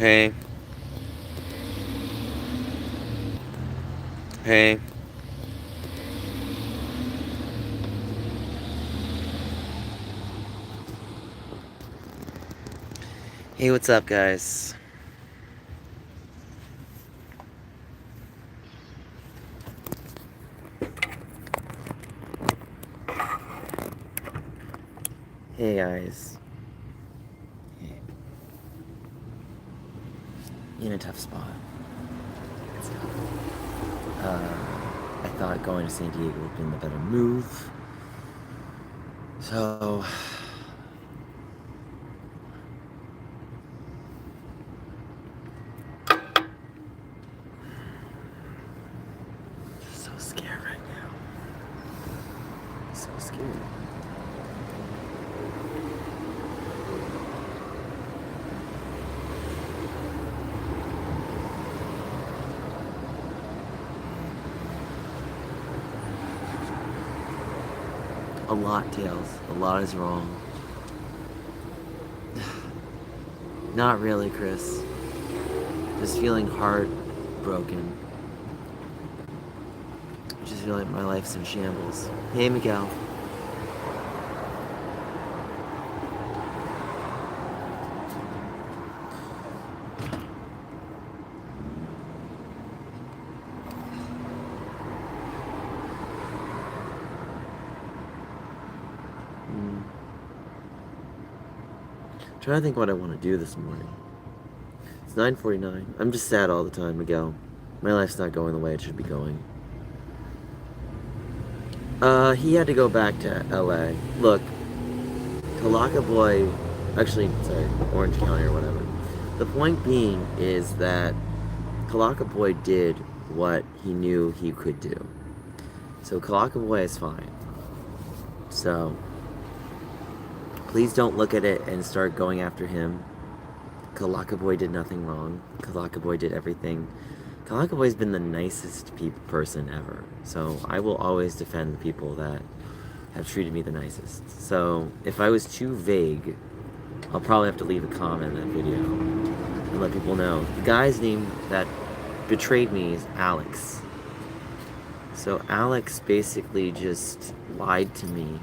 Hey. Hey. Hey, what's up, guys? Hey, guys. Hey. In a tough spot. It's tough. I thought going to San Diego would have been the better move. So... so scared right now. So scared. A lot, Tails. A lot is wrong. Not really, Chris. Just feeling heartbroken. Just feel like my life's in shambles. Hey, Miguel. Trying to think what I want to do this morning. It's 9:49. I'm just sad all the time, Miguel. My life's not going the way it should be going. He had to go back to LA. Look, Kalaka Boy, actually, sorry, Orange County or whatever. The point being is that Kalaka Boy did what he knew he could do. So Kalaka Boy is fine. So please don't look at it and start going after him. Kalaka Boy did nothing wrong. Kalaka Boy did everything. Kalaka Boy's been the nicest person ever. So I will always defend the people that have treated me the nicest. So if I was too vague, I'll probably have to leave a comment in that video and let people know. The guy's name that betrayed me is Alex. So Alex basically just lied to me.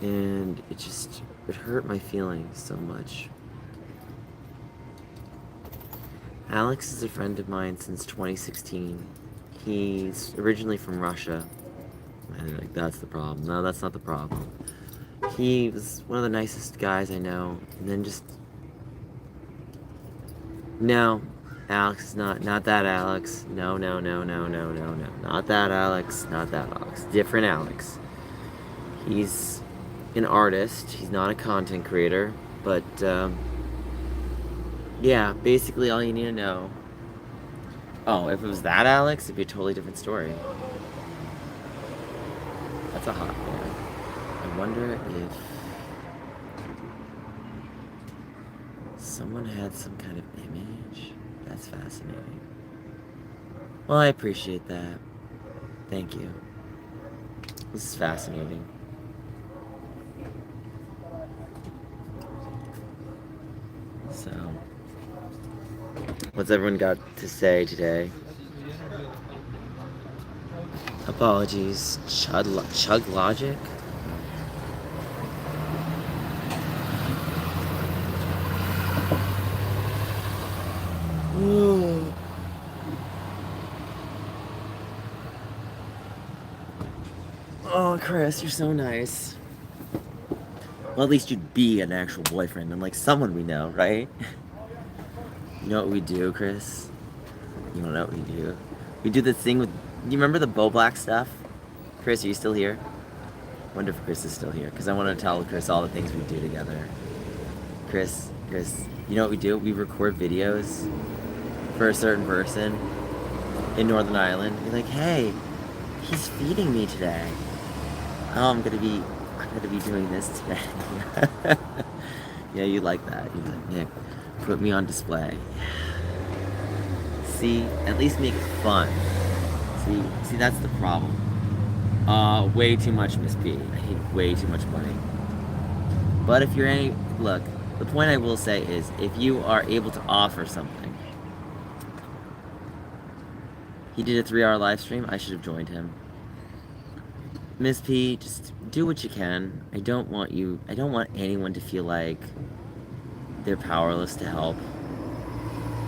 And it hurt my feelings so much. Alex is a friend of mine since 2016. He's originally from Russia. And like, that's the problem. No, that's not the problem. He was one of the nicest guys I know. And then just... No, Alex is not that Alex. No. Not that Alex. Not that Alex. Different Alex. He's an artist. He's not a content creator. But, yeah, basically all you need to know. Oh, if it was that Alex, it'd be a totally different story. That's a hot boy. I wonder if someone had some kind of image. That's fascinating. Well, I appreciate that. Thank you. This is fascinating. So, what's everyone got to say today? Apologies. Chug logic? Ooh. Oh, Chris, you're so nice. Well, at least you'd be an actual boyfriend, and like someone we know, right? You know what we do, Chris? You don't know what we do? We do this thing with... Do you remember the Bo Black stuff? Chris, are you still here? I wonder if Chris is still here, because I want to tell Chris all the things we do together. Chris, you know what we do? We record videos for a certain person in Northern Ireland. You're like, hey, he's feeding me today. Oh, I'm gonna be doing this today. Yeah, you like that. You're like, Nick, put me on display. See, at least make it fun. See, that's the problem. Way too much, Miss P. I hate way too much money. But if you're look, The point I will say is, if you are able to offer something, he did a 3-hour live stream. I should have joined him. Miss P, just do what you can. I don't want anyone to feel like they're powerless to help.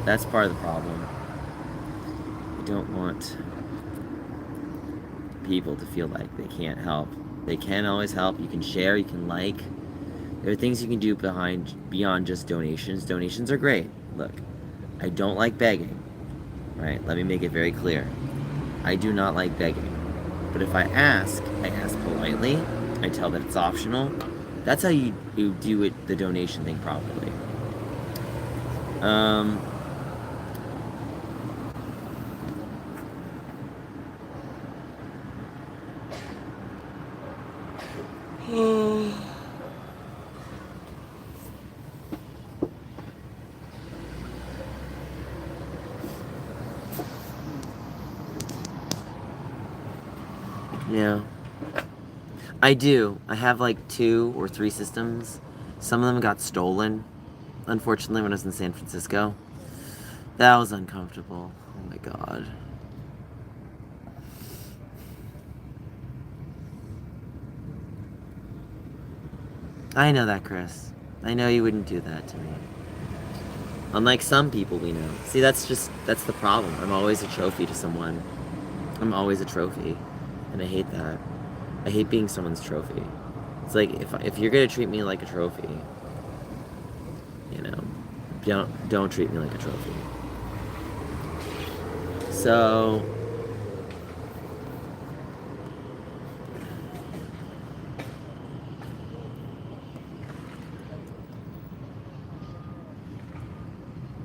That's part of the problem. I don't want people to feel like they can't help. They can always help. You can share, you can like. There are things you can do beyond just donations. Donations are great. Look, I don't like begging, right? Let me make it very clear. I do not like begging. But if I ask politely. I tell that it's optional. That's how you do it, the donation thing properly. Yeah. I do. I have like 2 or 3 systems. Some of them got stolen, unfortunately, when I was in San Francisco. That was uncomfortable. Oh my god. I know that, Chris. I know you wouldn't do that to me. Unlike some people we know. See, that's the problem. I'm always a trophy to someone. I'm always a trophy. And I hate that. I hate being someone's trophy. It's like, if you're gonna treat me like a trophy, you know, don't treat me like a trophy. So...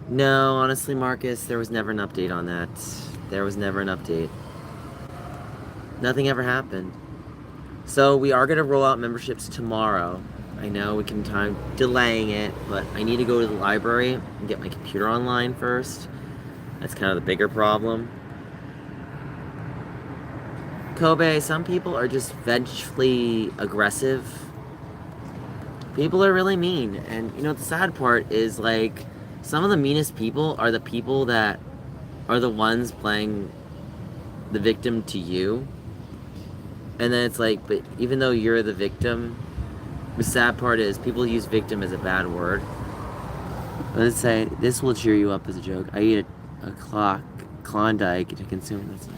No, honestly, Marcus, there was never an update on that. There was never an update. Nothing ever happened. So we are going to roll out memberships tomorrow. I know we can time delaying it, but I need to go to the library and get my computer online first. That's kind of the bigger problem. Kobe, some people are just vengefully aggressive. People are really mean. And, you know, the sad part is, like, some of the meanest people are the people that are the ones playing the victim to you. And then it's like, but even though you're the victim, the sad part is people use victim as a bad word. Let's say, this will cheer you up as a joke. I eat a Klondike to consume. That's nice.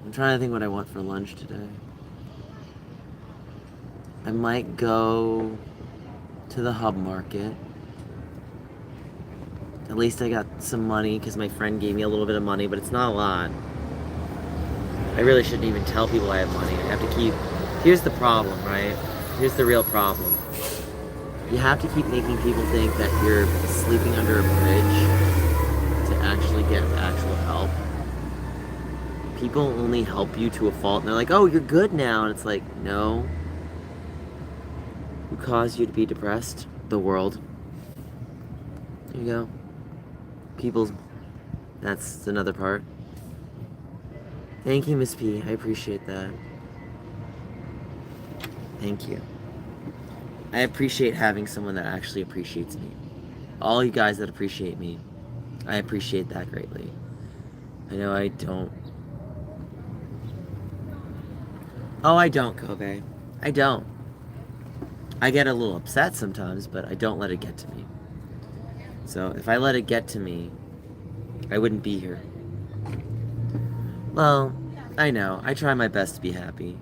I'm trying to think what I want for lunch today. I might go to the Hub Market. At least I got some money because my friend gave me a little bit of money, but it's not a lot. I really shouldn't even tell people I have money. I have to keep... Here's the problem, right? Here's the real problem. You have to keep making people think that you're sleeping under a bridge to actually get actual help. People only help you to a fault, and they're like, oh, you're good now. And it's like, no. Who caused you to be depressed? The world. There you go. People's... That's another part. Thank you, Miss P. I appreciate that. Thank you. I appreciate having someone that actually appreciates me. All you guys that appreciate me, I appreciate that greatly. I know I don't. Oh, I don't, Kobe. I don't. I get a little upset sometimes, but I don't let it get to me. So if I let it get to me, I wouldn't be here. Well, I know. I try my best to be happy.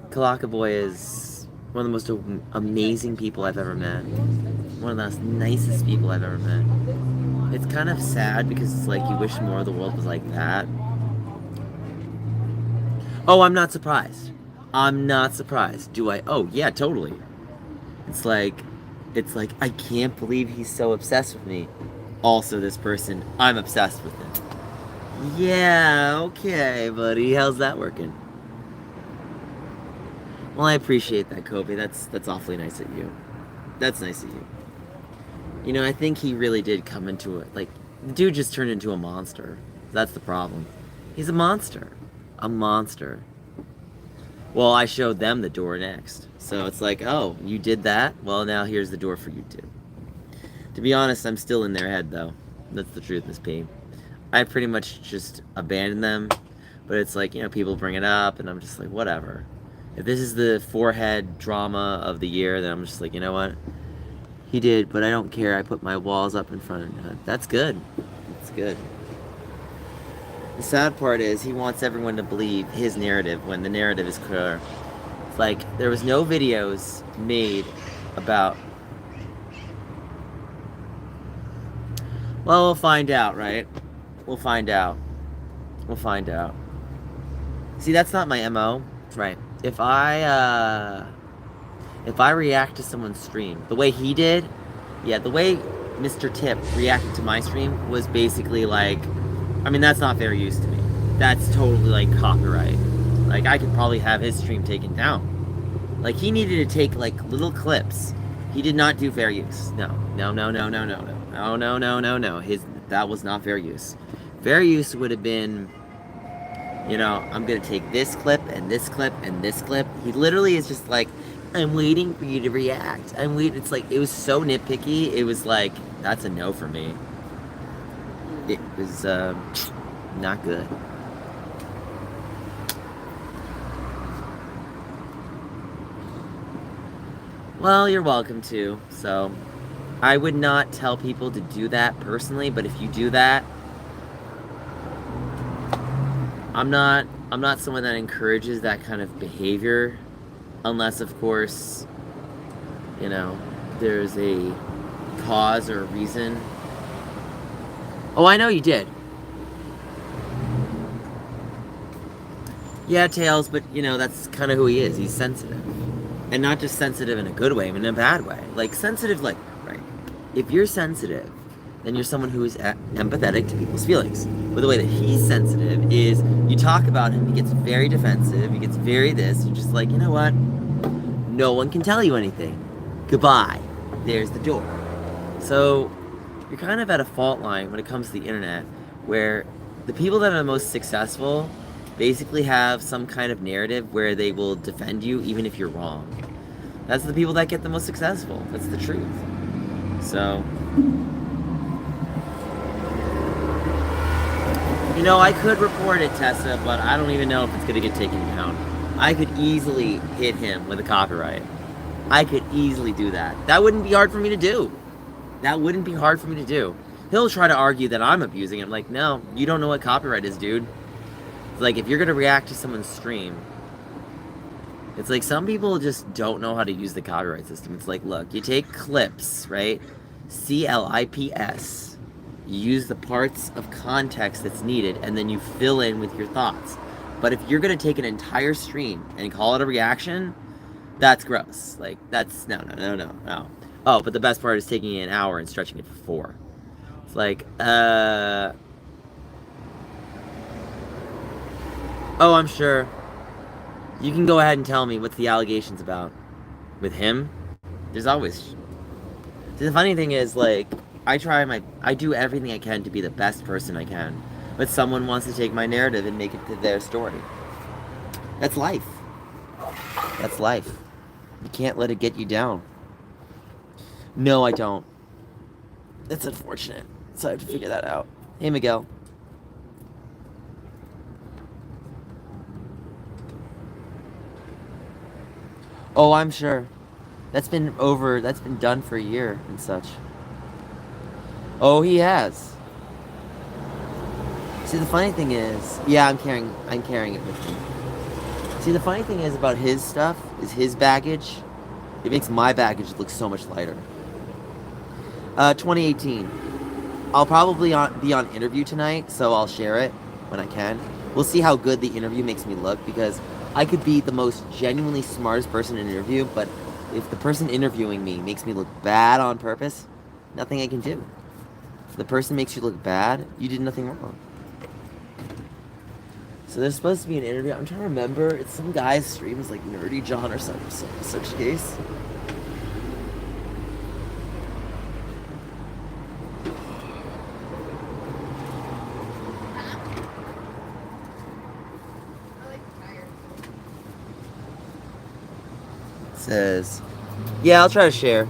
Kalaka Boy is one of the most amazing people I've ever met. One of the nicest people I've ever met. It's kind of sad because it's like you wish more of the world was like that. Oh, I'm not surprised. I'm not surprised. Do I? Oh, yeah, totally. It's like, I can't believe he's so obsessed with me. Also, this person, I'm obsessed with him. Yeah, okay, buddy. How's that working? Well, I appreciate that, Kobe. That's awfully nice of you. That's nice of you. You know, I think he really did come into it. Like, The dude just turned into a monster. That's the problem. He's a monster. A monster. Well, I showed them the door next. So it's like, oh, you did that? Well, now here's the door for you too. To be honest, I'm still in their head though. That's the truth, Miss P. I pretty much just abandoned them. But it's like, you know, people bring it up and I'm just like, whatever. If this is the forehead drama of the year, then I'm just like, you know what? He did, but I don't care. I put my walls up in front of him. That's good. That's good. The sad part is he wants everyone to believe his narrative when the narrative is clear. It's like there was no videos made about... Well, we'll find out, right? We'll find out. We'll find out. See, that's not my MO. Right. If I react to someone's stream, the way he did, yeah, the way Mr. Tip reacted to my stream was basically like, I mean, that's not fair use to me. That's totally like copyright. Like, I could probably have his stream taken down. Like, he needed to take like little clips. He did not do fair use. No. That was not fair use. Fair use would have been, you know, I'm gonna take this clip and this clip and this clip. He literally is just like, I'm waiting for you to react. I'm waiting. It's like, it was so nitpicky. It was like, that's a no for me. It was not good. Well, you're welcome to. So, I would not tell people to do that personally, but if you do that, I'm not someone that encourages that kind of behavior, unless, of course, you know, there's a cause or a reason. Oh, I know you did. Yeah, Tails, but, you know, that's kind of who he is. He's sensitive. And not just sensitive in a good way, but in a bad way. Like, sensitive, like, right. If you're sensitive, then you're someone who is empathetic to people's feelings. But the way that he's sensitive is, you talk about him, he gets very defensive, he gets very this, you're just like, you know what? No one can tell you anything. Goodbye. There's the door. So, you're kind of at a fault line when it comes to the internet, where the people that are the most successful basically have some kind of narrative where they will defend you even if you're wrong. That's the people that get the most successful. That's the truth. So, you know, I could report it, Tessa, but I don't even know if it's going to get taken down. I could easily hit him with a copyright. I could easily do that. That wouldn't be hard for me to do. That wouldn't be hard for me to do. He'll try to argue that I'm abusing it. I'm like, no, you don't know what copyright is, dude. It's like, if you're going to react to someone's stream, it's like some people just don't know how to use the copyright system. It's like, look, you take clips, right? CLIPS. You use the parts of context that's needed, and then you fill in with your thoughts. But if you're going to take an entire stream and call it a reaction, that's gross. Like, that's, no. Oh, but the best part is taking an hour and stretching it for 4. It's like, oh, I'm sure. You can go ahead and tell me what's the allegations about. With him, there's always... See, the funny thing is, like, I do everything I can to be the best person I can. But someone wants to take my narrative and make it to their story. That's life. That's life. You can't let it get you down. No, I don't. That's unfortunate. So I have to figure that out. Hey, Miguel. Oh, I'm sure. That's been done for a year and such. Oh, he has. See, the funny thing is, yeah, I'm carrying it with me. See, the funny thing is about his stuff, is his baggage, it makes my baggage look so much lighter. 2018. I'll probably be on interview tonight, so I'll share it when I can. We'll see how good the interview makes me look, because I could be the most genuinely smartest person in an interview, but if the person interviewing me makes me look bad on purpose, nothing I can do. If the person makes you look bad, you did nothing wrong. So there's supposed to be an interview. I'm trying to remember. It's some guy's streams, like Nerdy John or some such case. says, yeah, I'll try to share.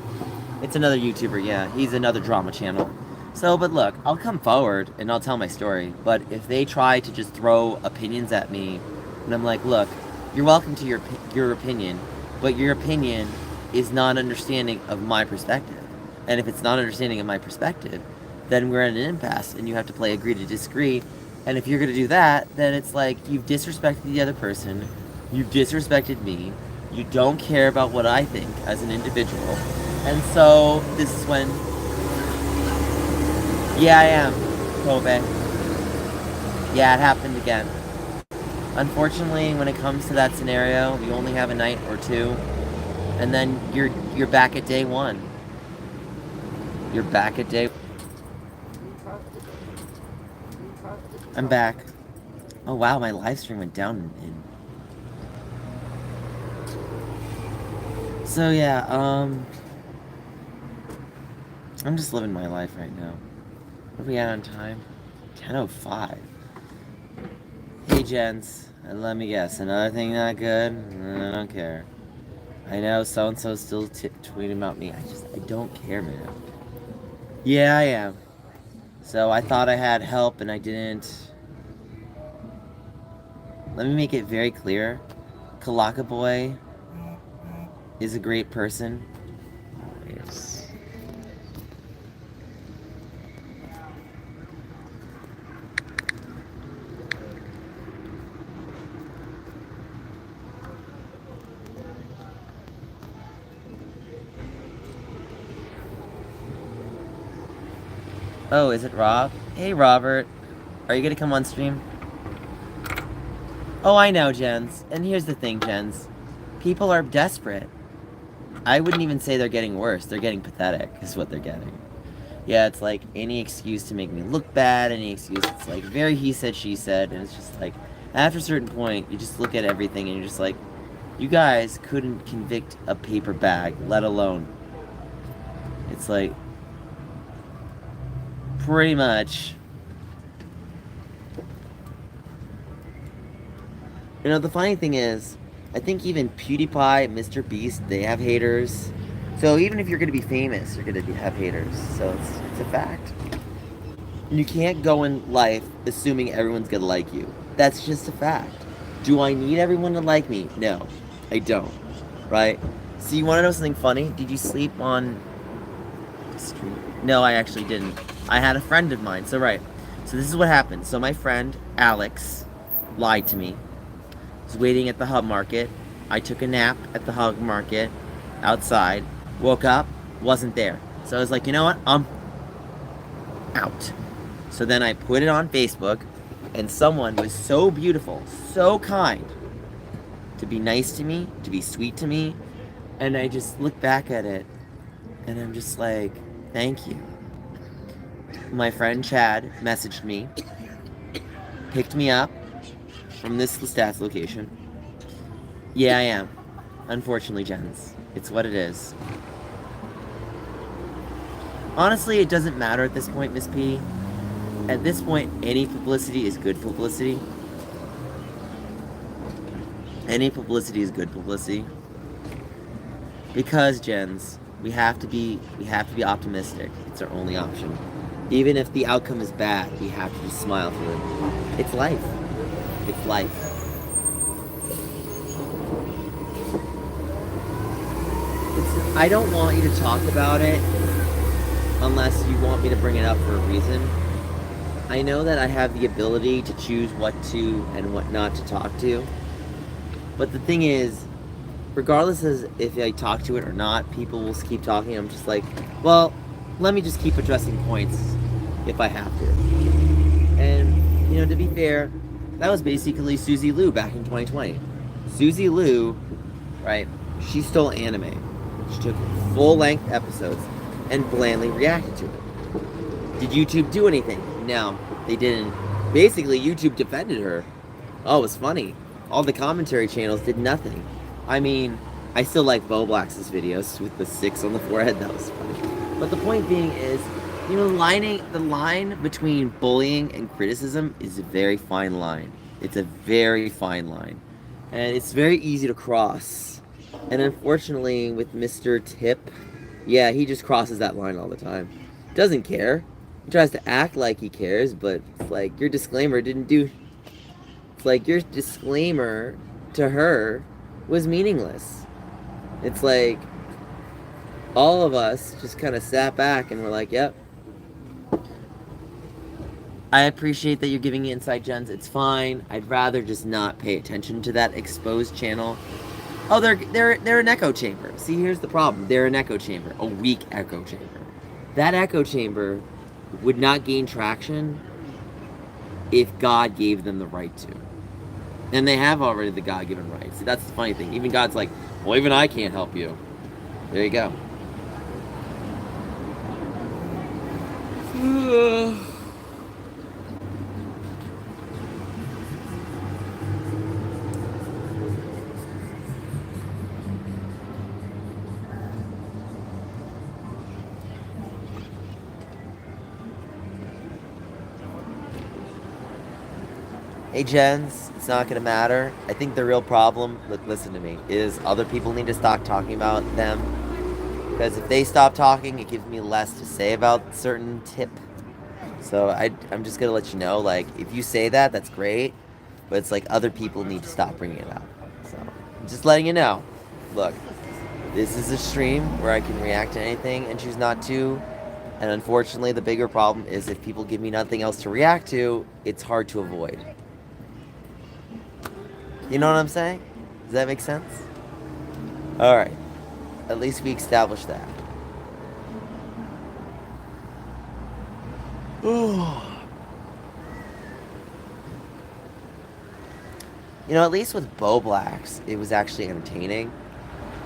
It's another YouTuber, yeah. He's another drama channel. So, but look, I'll come forward and I'll tell my story. But if they try to just throw opinions at me, and I'm like, look, you're welcome to your opinion, but your opinion is not understanding of my perspective. And if it's not understanding of my perspective, then we're at an impasse and you have to play agree to disagree. And if you're going to do that, then it's like you've disrespected the other person, you've disrespected me, you don't care about what I think as an individual. And so this is when, yeah, I am, Kobe. Yeah, it happened again. Unfortunately, when it comes to that scenario, you only have a night or two, and then you're back at day one. You're back at day. I'm back. Oh wow, my live stream went down So yeah, I'm just living my life right now. What are we at on time? 10:05. Hey gents, let me guess. Another thing not good? I don't care. I know so-and-so's still tweeting about me. I don't care, man. Yeah, I am. So I thought I had help and I didn't. Let me make it very clear. Kalaka Boy is a great person. Yes. Oh, is it Rob? Hey, Robert. Are you gonna come on stream? Oh, I know, Jens. And here's the thing, Jens. People are desperate. I wouldn't even say they're getting worse. They're getting pathetic, is what they're getting. Yeah, it's like any excuse to make me look bad, any excuse. It's like very he said, she said. And it's just like, after a certain point, you just look at everything and you're just like, you guys couldn't convict a paper bag, let alone. It's like, pretty much. You know, the funny thing is, I think even PewDiePie, Mr. Beast, they have haters. So even if you're going to be famous, you're going to have haters. So it's a fact. You can't go in life assuming everyone's going to like you. That's just a fact. Do I need everyone to like me? No, I don't. Right? So you want to know something funny? Did you sleep on the street? No, I actually didn't. I had a friend of mine. So right. So this is what happened. So my friend, Alex, lied to me. Was waiting at the Hub Market. I took a nap at the Hub Market outside. Woke up, wasn't there. So I was like, you know what? I'm out. So then I put it on Facebook, and someone was so beautiful, so kind, to be nice to me, to be sweet to me, and I just look back at it, and I'm just like, thank you. My friend Chad messaged me, picked me up from this stats location. Yeah, I am. Unfortunately, Jens. It's what it is. Honestly, it doesn't matter at this point, Miss P. At this point, any publicity is good publicity. Any publicity is good publicity. Because, Jens, we have to be optimistic. It's our only option. Even if the outcome is bad, we have to just smile through it. It's life. It's life. I don't want you to talk about it unless you want me to bring it up for a reason. I know that I have the ability to choose what to and what not to talk to. But the thing is, regardless of if I talk to it or not, people will keep talking. I'm just like, well, let me just keep addressing points if I have to. And, you know, to be fair, that was basically Susie Liu back in 2020. Susie Liu, right, she stole anime. She took full-length episodes and blandly reacted to it. Did YouTube do anything? No, they didn't. Basically, YouTube defended her. Oh, it was funny. All the commentary channels did nothing. I mean, I still like Bo Black's videos with the 6 on the forehead. That was funny. But the point being is, you know, the line between bullying and criticism is a very fine line. It's a very fine line. And it's very easy to cross And unfortunately, with Mr. Tip, yeah, he just crosses that line all the time. Doesn't care. He tries to act like he cares, but it's like your disclaimer didn't do. It's like your disclaimer to her was meaningless. It's like all of us just kind of sat back and were like, yep. I appreciate that you're giving me insight, Jens. It's fine. I'd rather just not pay attention to that exposed channel. Oh, they're an echo chamber. See, here's the problem. They're an echo chamber, a weak echo chamber. That echo chamber would not gain traction if God gave them the right to. And they have already the God-given right. See, that's the funny thing. Even God's like, well, even I can't help you. There you go. Hey, Jens, it's not going to matter. I think the real problem, look, listen to me, is other people need to stop talking about them. Because if they stop talking, it gives me less to say about certain tip. So I'm just going to let you know, like, if you say that, that's great. But it's like other people need to stop bringing it up. So I'm just letting you know. Look, this is a stream where I can react to anything and choose not to. And unfortunately, the bigger problem is if people give me nothing else to react to, it's hard to avoid. You know what I'm saying? Does that make sense? Alright. At least we established that. You know, at least with Bo Blacks, it was actually entertaining.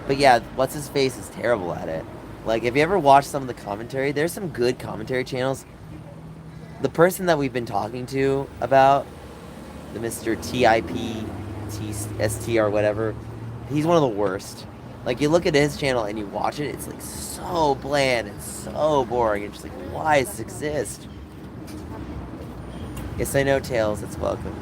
But yeah, what's his face is terrible at it. Like, have you ever watched some of the commentary? There's some good commentary channels. The person that we've been talking to about, the Mr. TIP, ST or whatever, he's one of the worst. Like, you look at his channel and you watch it, it's like so bland and so boring. It's just like, why does this exist? Yes, I know, Tails, it's welcome.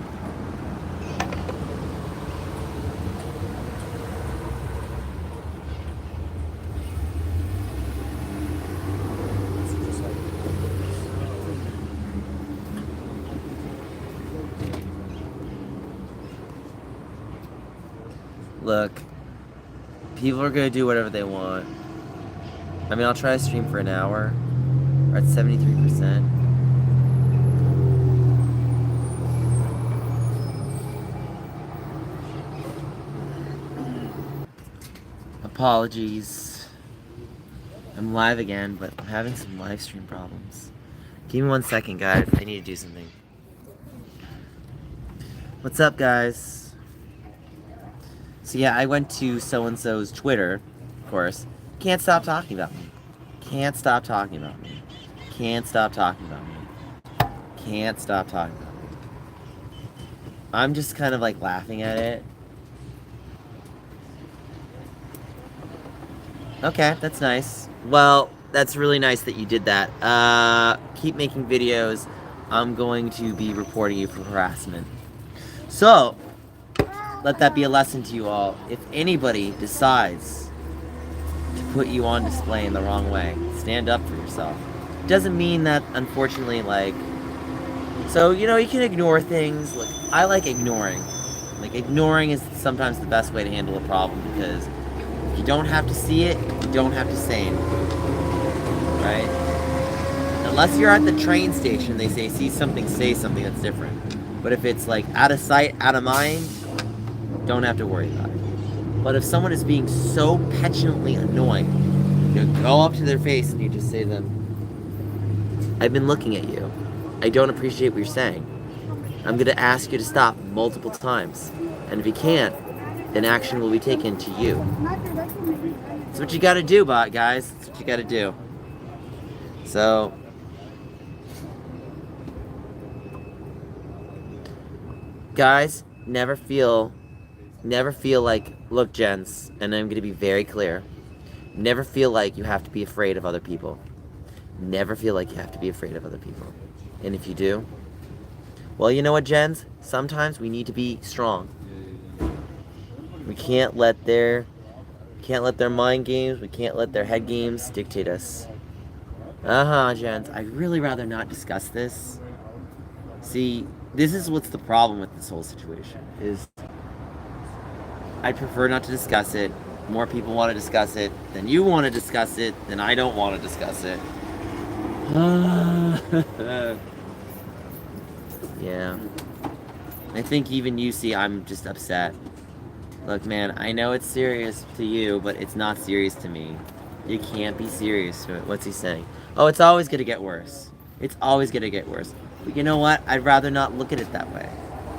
Look, people are gonna do whatever they want. I mean, I'll try to stream for an hour. We're at 73%. Apologies. I'm live again, but I'm having some live stream problems. Give me 1 second, guys. I need to do something. What's up, guys? So yeah, I went to so-and-so's Twitter, of course. Can't stop talking about me. Can't stop talking about me. Can't stop talking about me. Can't stop talking about me. I'm just kind of like laughing at it. Okay, that's nice. Well, that's really nice that you did that. Keep making videos. I'm going to be reporting you for harassment. So, let that be a lesson to you all. If anybody decides to put you on display in the wrong way, stand up for yourself. Doesn't mean that, unfortunately, like... So, you know, you can ignore things. Look, I like ignoring. Like, ignoring is sometimes the best way to handle a problem, because if you don't have to see it, you don't have to say anything. Right? Unless you're at the train station, they say something, that's different. But if it's, like, out of sight, out of mind... don't have to worry about it. But if someone is being so petulantly annoying, you go up to their face and you just say to them, I've been looking at you. I don't appreciate what you're saying. I'm going to ask you to stop multiple times. And if you can't, then action will be taken to you. That's what you got to do, guys. That's what you got to do. So... guys, never feel like, look, gents, and I'm going to be very clear, never feel like you have to be afraid of other people. Never feel like you have to be afraid of other people. And if you do, well, you know what, gents? Sometimes we need to be strong. We can't let their We can't let their mind games, we can't let their head games dictate us. Gents, I'd really rather not discuss this. See, this is what's the problem with this whole situation, is I'd prefer not to discuss it. More people want to discuss it than you want to discuss it, than I don't want to discuss it. Yeah. I think even you see I'm just upset. Look, man, I know it's serious to you, but it's not serious to me. You can't be serious to it. What's he saying? Oh, it's always gonna get worse. It's always gonna get worse. But you know what? I'd rather not look at it that way.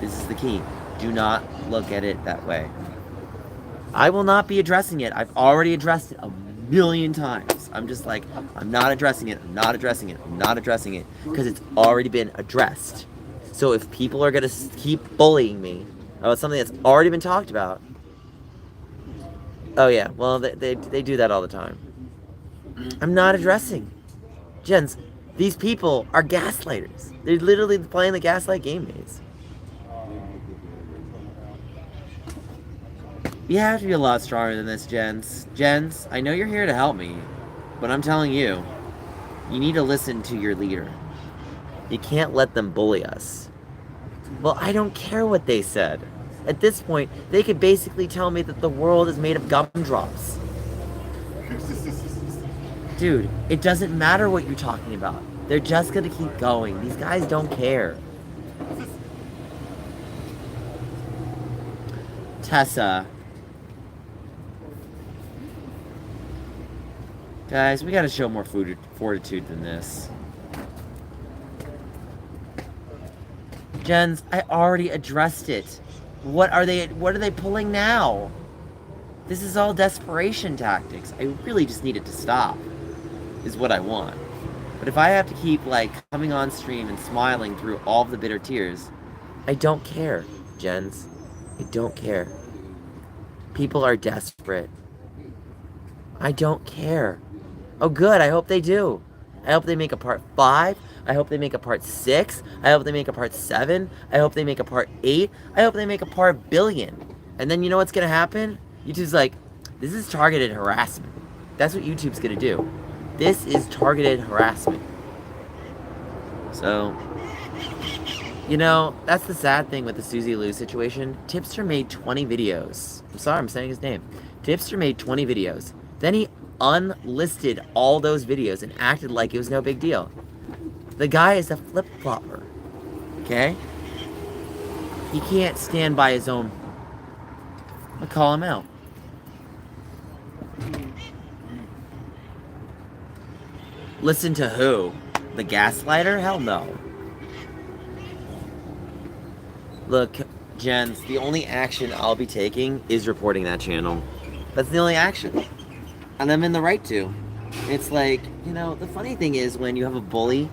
This is the key. Do not look at it that way. I will not be addressing it. I've already addressed it a million times. I'm just like, I'm not addressing it. I'm not addressing it. I'm not addressing it. Because it's already been addressed. So if people are gonna keep bullying me about something that's already been talked about, oh yeah, well they do that all the time. I'm not addressing. Gents, these people are gaslighters. They're literally playing the gaslight game maze. You have to be a lot stronger than this, gents. Gents, I know you're here to help me, but I'm telling you, you need to listen to your leader. You can't let them bully us. Well, I don't care what they said. At this point, they could basically tell me that the world is made of gumdrops. Dude, it doesn't matter what you're talking about. They're just gonna keep going. These guys don't care. Tessa. Guys, we gotta show more fortitude than this. Jens, I already addressed it. What are they pulling now? This is all desperation tactics. I really just need it to stop, is what I want. But if I have to keep, like, coming on stream and smiling through all of the bitter tears, I don't care, Jens. I don't care. People are desperate. I don't care. Oh, good. I hope they do. I hope they make a part 5. I hope they make a part 6. I hope they make a part 7. I hope they make a part 8. I hope they make a part billion. And then you know what's going to happen? YouTube's like, this is targeted harassment. That's what YouTube's going to do. This is targeted harassment. So, you know, that's the sad thing with the Susie Lou situation. Tipster made 20 videos. I'm sorry, I'm saying his name. Tipster made 20 videos. Then he unlisted all those videos and acted like it was no big deal. The guy is a flip-flopper. Okay? He can't stand by his own. I'll call him out. Listen to who? The gaslighter? Hell no. Look, Jens, the only action I'll be taking is reporting that channel. That's the only action. And I'm in the right to. It's like, you know, the funny thing is when you have a bully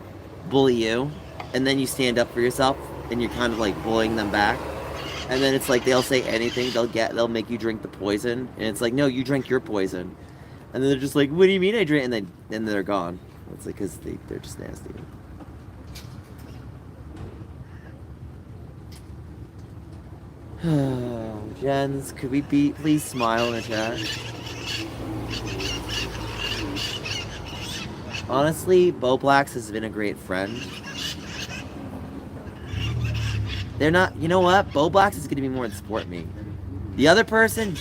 you, and then you stand up for yourself, and you're kind of like bullying them back, and then it's like they'll say anything, they'll make you drink the poison, and it's like, no, you drink your poison. And then they're just like, what do you mean I drink? And then they're gone. It's like, because they're just nasty. Jens, could we please smile in the chat? Honestly, Boblax has been a great friend. They're not, you know what? Boblax is going to be more than support me. The other person,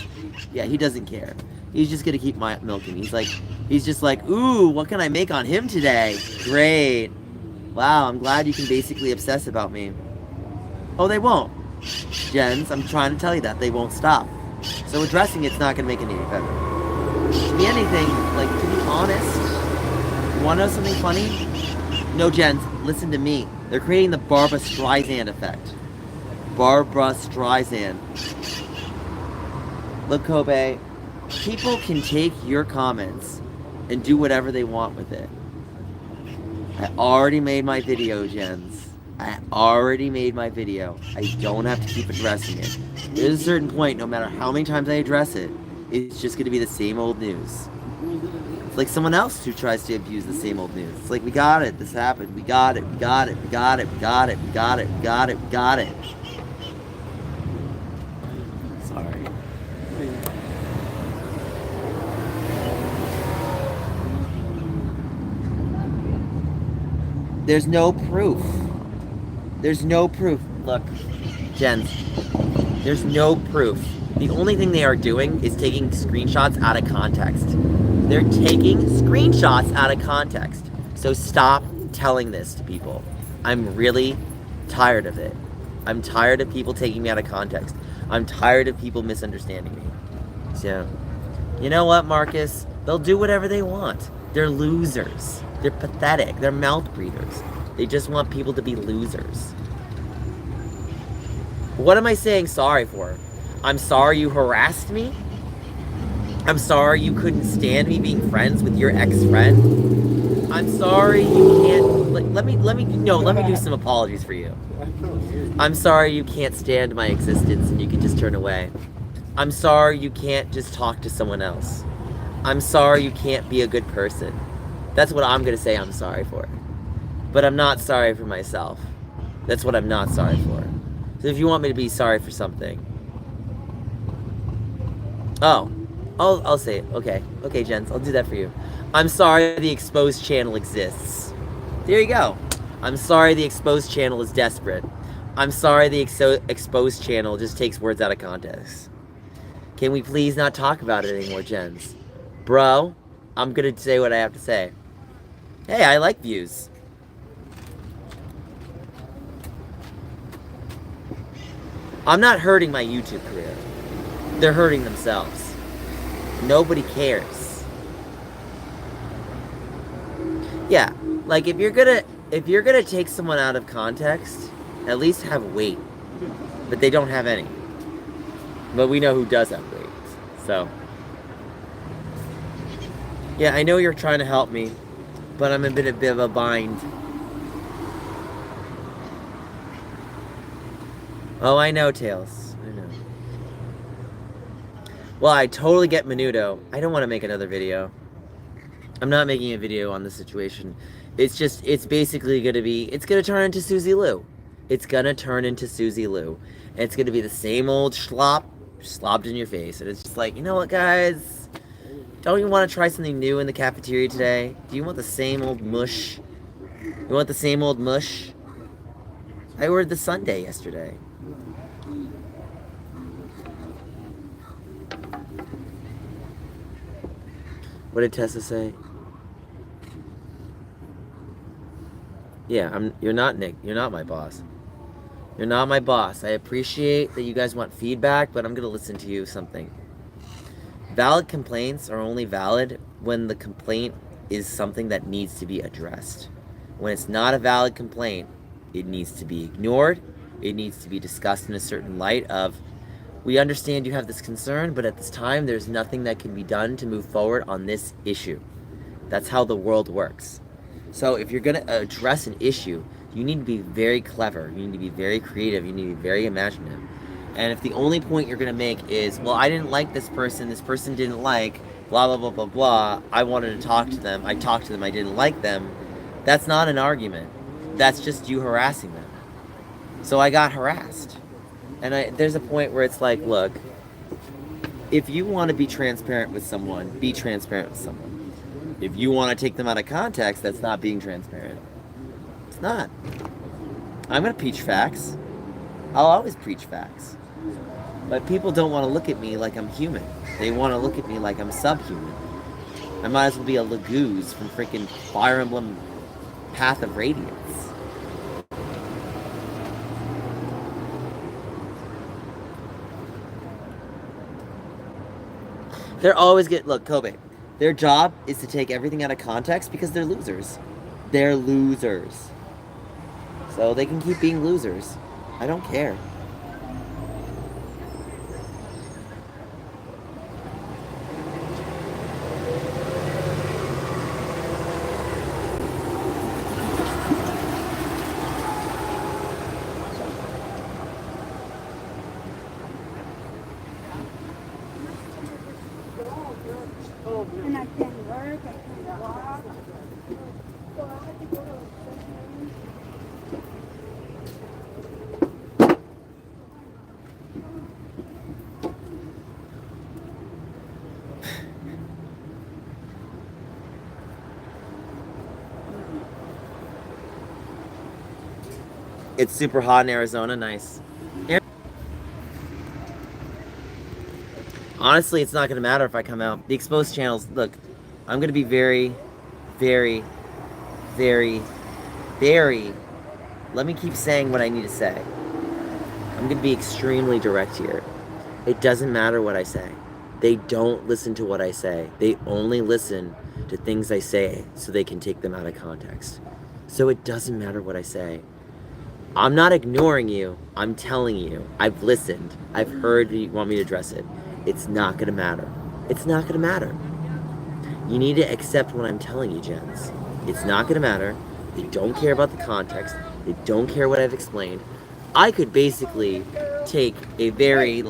yeah, he doesn't care. He's just going to keep milking. He's just like, ooh, what can I make on him today? Great. Wow, I'm glad you can basically obsess about me. Oh, they won't. Jens, I'm trying to tell you that. They won't stop. So addressing it's not going to make it any better. To be anything, like, to be honest, you want to know something funny? No, Jens, listen to me. They're creating the Barbra Streisand effect. Barbra Streisand. Look, Kobe, people can take your comments and do whatever they want with it. I already made my video, Jens. I already made my video. I don't have to keep addressing it. There's a certain point, no matter how many times I address it, it's just going to be the same old news. It's like someone else who tries to abuse the same old news. It's like, we got it, this happened, we got it, we got it, we got it, we got it, we got it, we got it, we got it. Sorry. There's no proof. There's no proof. Look, Jens, there's no proof. The only thing they are doing is taking screenshots out of context. They're taking screenshots out of context. So stop telling this to people. I'm really tired of it. I'm tired of people taking me out of context. I'm tired of people misunderstanding me. So, you know what, Marcus? They'll do whatever they want. They're losers. They're pathetic. They're mouth breathers. They just want people to be losers. What am I saying sorry for? I'm sorry you harassed me? I'm sorry you couldn't stand me being friends with your ex-friend? I'm sorry you can't... Let me do some apologies for you. I'm sorry you can't stand my existence and you can just turn away. I'm sorry you can't just talk to someone else. I'm sorry you can't be a good person. That's what I'm gonna say I'm sorry for. But I'm not sorry for myself. That's what I'm not sorry for. So if you want me to be sorry for something... Oh. I'll say it. Okay. Okay, Jens, I'll do that for you. I'm sorry the exposed channel exists. There you go. I'm sorry the exposed channel is desperate. I'm sorry the exposed channel just takes words out of context. Can we please not talk about it anymore, Jens? Bro, I'm gonna say what I have to say. Hey, I like views. I'm not hurting my YouTube career. They're hurting themselves. Nobody cares. Yeah, like if you're gonna take someone out of context, at least have weight. But they don't have any. But we know who does have weight. So yeah, I know you're trying to help me, but I'm in a bit of a bind. Oh, I know, Tails. I know. Well, I totally get Menudo. I don't want to make another video. I'm not making a video on the situation. It's basically gonna be, it's gonna turn into Susie Lou. It's gonna turn into Susie Lou. And it's gonna be the same old slobbed in your face. And it's just like, you know what, guys? Don't you want to try something new in the cafeteria today? Do you want the same old mush? You want the same old mush? I ordered the sundae yesterday. What did Tessa say? Yeah, you're not Nick. You're not my boss. You're not my boss. I appreciate that you guys want feedback, but I'm going to listen to you something. Valid complaints are only valid when the complaint is something that needs to be addressed. When it's not a valid complaint, it needs to be ignored. It needs to be discussed in a certain light of, we understand you have this concern, but at this time, there's nothing that can be done to move forward on this issue. That's how the world works. So if you're going to address an issue, you need to be very clever. You need to be very creative. You need to be very imaginative. And if the only point you're going to make is, well, I didn't like this person didn't like, blah, blah, blah, blah, blah, I wanted to talk to them, I talked to them, I didn't like them, that's not an argument. That's just you harassing them. So I got harassed. And there's a point where it's like, look, if you want to be transparent with someone, be transparent with someone. If you want to take them out of context, that's not being transparent. It's not. I'm going to preach facts. I'll always preach facts. But people don't want to look at me like I'm human. They want to look at me like I'm subhuman. I might as well be a Laguz from freaking Fire Emblem Path of Radiance. They're always look, Kobe, their job is to take everything out of context because they're losers. They're losers. So they can keep being losers. I don't care. And I can't work, I can't walk. So I had to go to a session. It's super hot in Arizona. Nice. Honestly, it's not going to matter if I come out. The exposed channels, look, I'm going to be very, very, very, very, let me keep saying what I need to say. I'm going to be extremely direct here. It doesn't matter what I say. They don't listen to what I say. They only listen to things I say so they can take them out of context. So it doesn't matter what I say. I'm not ignoring you. I'm telling you. I've listened. I've heard you want me to address it. It's not going to matter. It's not going to matter. You need to accept what I'm telling you, Jens. It's not going to matter. They don't care about the context. They don't care what I've explained. I could basically take a very,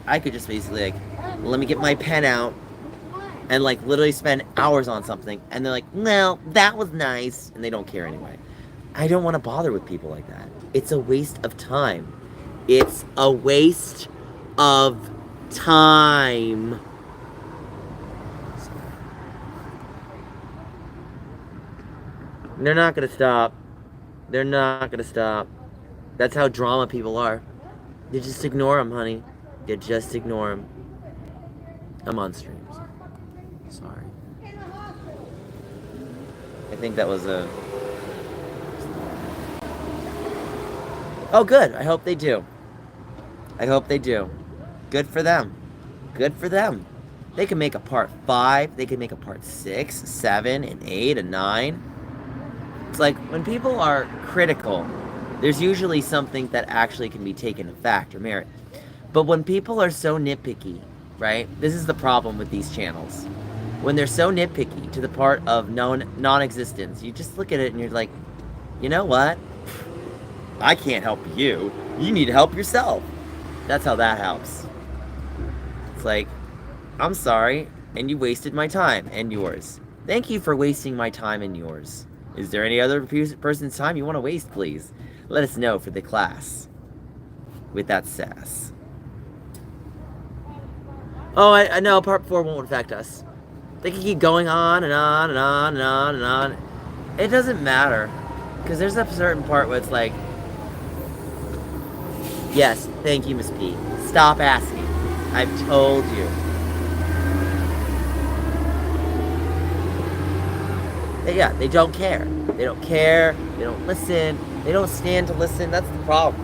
I could just basically, let me get my pen out and, literally spend hours on something. And they're like, well, that was nice. And they don't care anyway. I don't want to bother with people like that. It's a waste of time. It's a waste of time. They're not gonna stop. They're not gonna stop. That's how drama people are. You just ignore them, honey. You just ignore them. I'm on streams. Sorry. I think that was a... Oh, good. I hope they do. I hope they do. Good for them. Good for them. They can make a part 5. They can make a part 6, 7, and 8, and 9. It's like, when people are critical, there's usually something that actually can be taken as fact or merit. But when people are so nitpicky, right? This is the problem with these channels. When they're so nitpicky to the part of non-existence, you just look at it and you're like, you know what? I can't help you. You need to help yourself. That's how that helps. It's like, I'm sorry, and you wasted my time and yours. Thank you for wasting my time and yours. Is there any other person's time you want to waste, please? Let us know for the class. With that sass. Oh, I know, part 4 won't affect us. They can keep going on and on and on and on and on. It doesn't matter. Because there's a certain part where it's like, yes, thank you, Miss P. Stop asking. I've told you. Yeah, they don't care. They don't care. They don't listen. They don't stand to listen. That's the problem.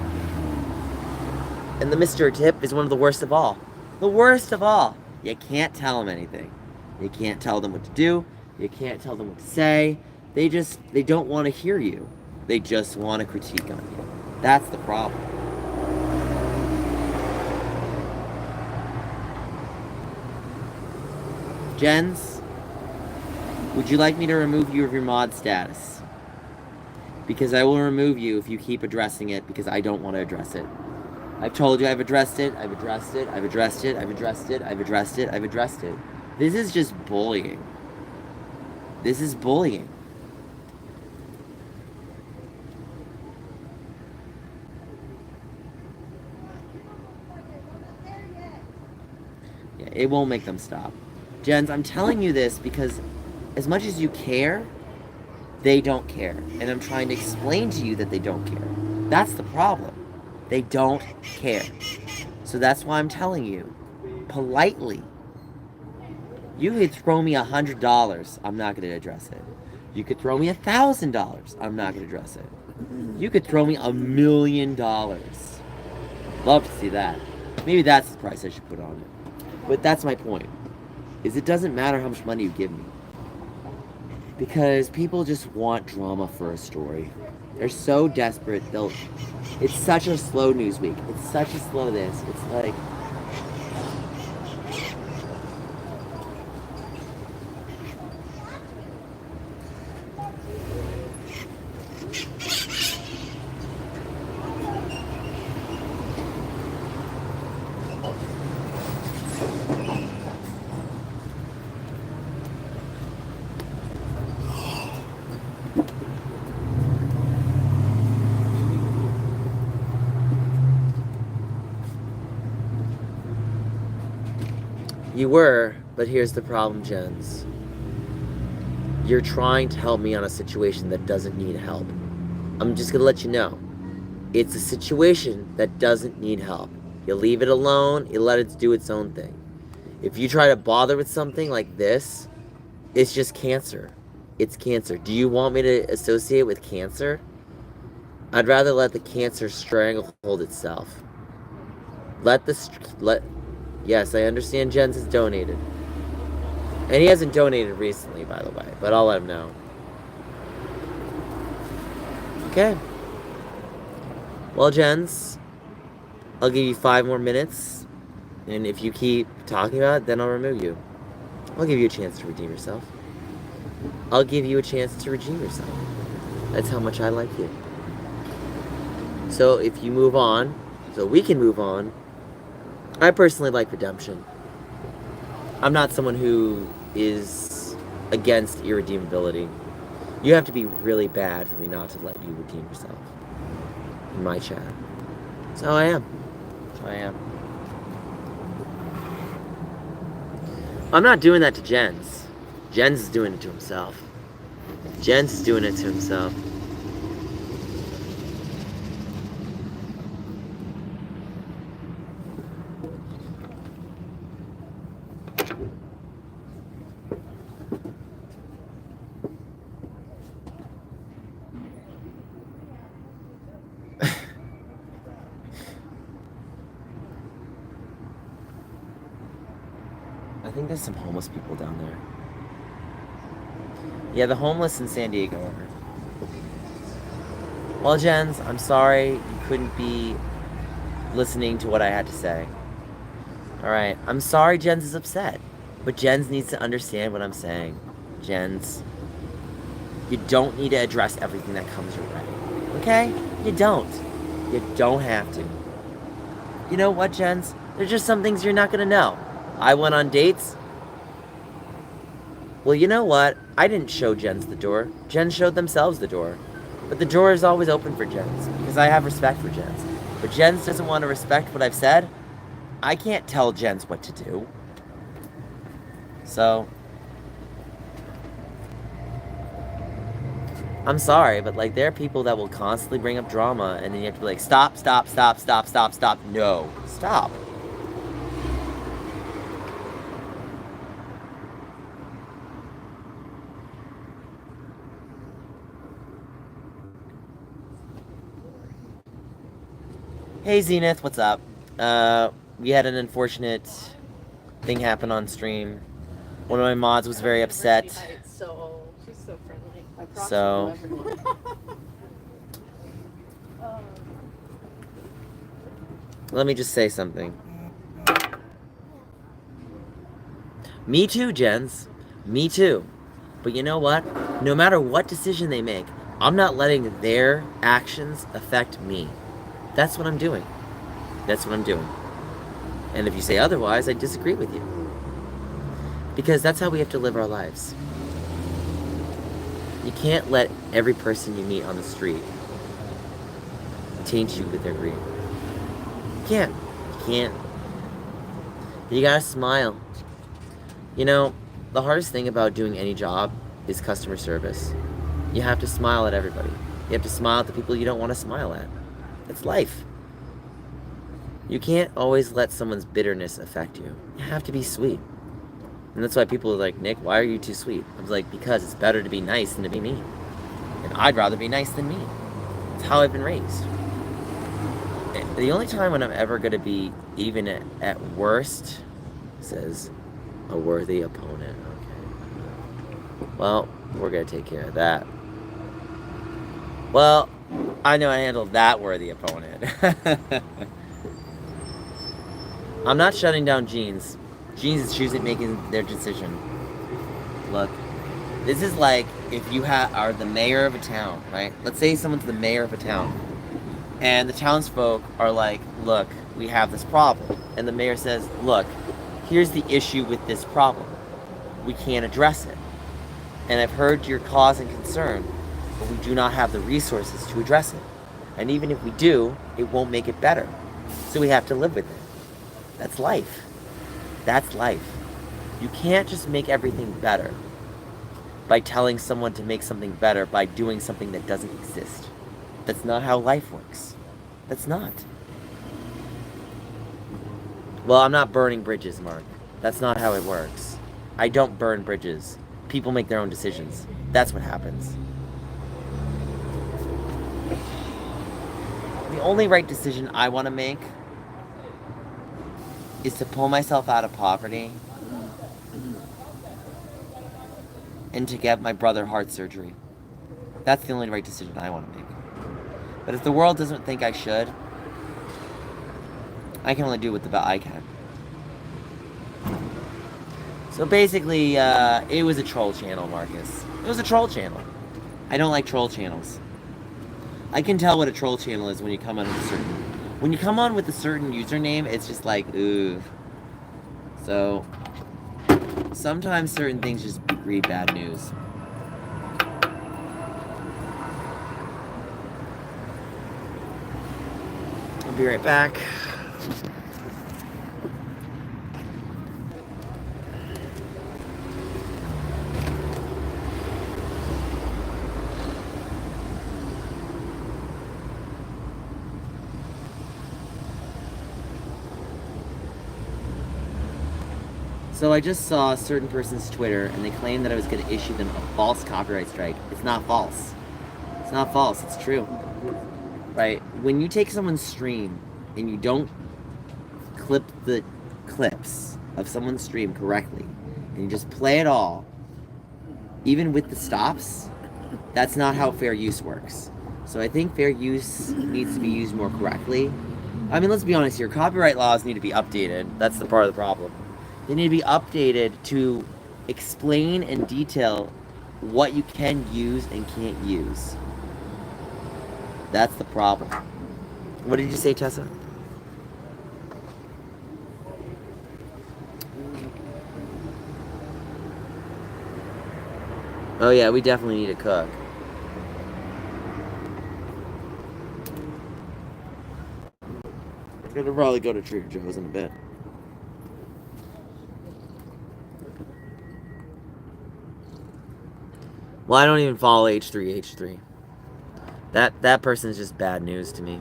And the Mr. Tip is one of the worst of all. The worst of all. You can't tell them anything. You can't tell them what to do. You can't tell them what to say. They don't want to hear you. They just want to critique on you. That's the problem. Jens, would you like me to remove you of your mod status? Because I will remove you if you keep addressing it, because I don't want to address it. I've told you I've addressed it, I've addressed it, I've addressed it, I've addressed it, I've addressed it, I've addressed it. This is just bullying. This is bullying. Yeah, it won't make them stop. Jens, I'm telling you this because as much as you care, they don't care. And I'm trying to explain to you that they don't care. That's the problem. They don't care. So that's why I'm telling you, politely, you could throw me $100, I'm not going to address it. You could throw me $1,000, I'm not going to address it. You could throw me $1 million. Love to see that. Maybe that's the price I should put on it. But that's my point. Is it doesn't matter how much money you give me. Because people just want drama for a story. They're so desperate. It's such a slow news week. It's such a slow this. It's like... You were, but here's the problem, Jens. You're trying to help me on a situation that doesn't need help. I'm just gonna let you know. It's a situation that doesn't need help. You leave it alone, you let it do its own thing. If you try to bother with something like this, it's just cancer. It's cancer. Do you want me to associate with cancer? I'd rather let the cancer stranglehold itself. Yes, I understand Jens has donated. And he hasn't donated recently, by the way, but I'll let him know. Okay. Well, Jens, I'll give you 5 more minutes, and if you keep talking about it, then I'll remove you. I'll give you a chance to redeem yourself. I'll give you a chance to redeem yourself. That's how much I like you. So if you move on, so we can move on, I personally like redemption. I'm not someone who is against irredeemability. You have to be really bad for me not to let you redeem yourself in my chat. So I am. I'm not doing that to Jens. Jens is doing it to himself. Jens is doing it to himself. I think there's some homeless people down there. Yeah, the homeless in San Diego are. Well, Jens, I'm sorry you couldn't be listening to what I had to say. Alright, I'm sorry Jens is upset. But Jens needs to understand what I'm saying. Jens, you don't need to address everything that comes your way. Okay? You don't. You don't have to. You know what, Jens? There's just some things you're not gonna know. I went on dates. Well, you know what? I didn't show Jens the door. Jens showed themselves the door. But the door is always open for Jens, because I have respect for Jens. But Jens doesn't want to respect what I've said. I can't tell Jens what to do. So, I'm sorry, but like there are people that will constantly bring up drama, and then you have to be like, stop. No, stop. Hey Zenith, what's up? We had an unfortunate thing happen on stream. One of my mods was very upset. She's so friendly. So let me just say something. Me too, Jens. Me too. But you know what? No matter what decision they make, I'm not letting their actions affect me. That's what I'm doing. And if you say otherwise, I disagree with you. Because that's how we have to live our lives. You can't let every person you meet on the street taint you with their greed. You can't. You gotta smile. You know, the hardest thing about doing any job is customer service. You have to smile at everybody. You have to smile at the people you don't want to smile at. It's life. You can't always let someone's bitterness affect you. You have to be sweet. And that's why people are like, Nick, why are you too sweet? I was like, because it's better to be nice than to be mean. And I'd rather be nice than mean. It's how I've been raised. The only time when I'm ever going to be even at worst, says a worthy opponent. Okay. Well, we're going to take care of that. Well, I know I handled that worthy opponent. I'm not shutting down Jeans. Jeans is choosing making their decision. Look, this is like if you are the mayor of a town, right? Let's say someone's the mayor of a town, and the townsfolk are like, look, we have this problem. And the mayor says, look, here's the issue with this problem. We can't address it. And I've heard your cause and concern, but we do not have the resources to address it. And even if we do, it won't make it better. So we have to live with it. That's life. That's life. You can't just make everything better by telling someone to make something better by doing something that doesn't exist. That's not how life works. That's not. Well, I'm not burning bridges, Mark. That's not how it works. I don't burn bridges. People make their own decisions. That's what happens. The only right decision I want to make is to pull myself out of poverty and to get my brother heart surgery. That's the only right decision I want to make. But if the world doesn't think I should, I can only do what I can. So basically, it was a troll channel, Marcus. It was a troll channel. I don't like troll channels. I can tell what a troll channel is when you come on with a certain username, it's just like, ooh. So sometimes certain things just breed bad news. I'll be right back. So I just saw a certain person's Twitter, and they claimed that I was going to issue them a false copyright strike. It's not false. It's not false. It's true. Right? When you take someone's stream and you don't clip the clips of someone's stream correctly, and you just play it all, even with the stops, that's not how fair use works. So I think fair use needs to be used more correctly. I mean, let's be honest here. Copyright laws need to be updated. That's the part of the problem. They need to be updated to explain and detail what you can use and can't use. That's the problem. What did you say, Tessa? Oh yeah, we definitely need to cook. I'm gonna probably go to Trader Joe's in a bit. Well, I don't even follow H3H3. That person is just bad news to me.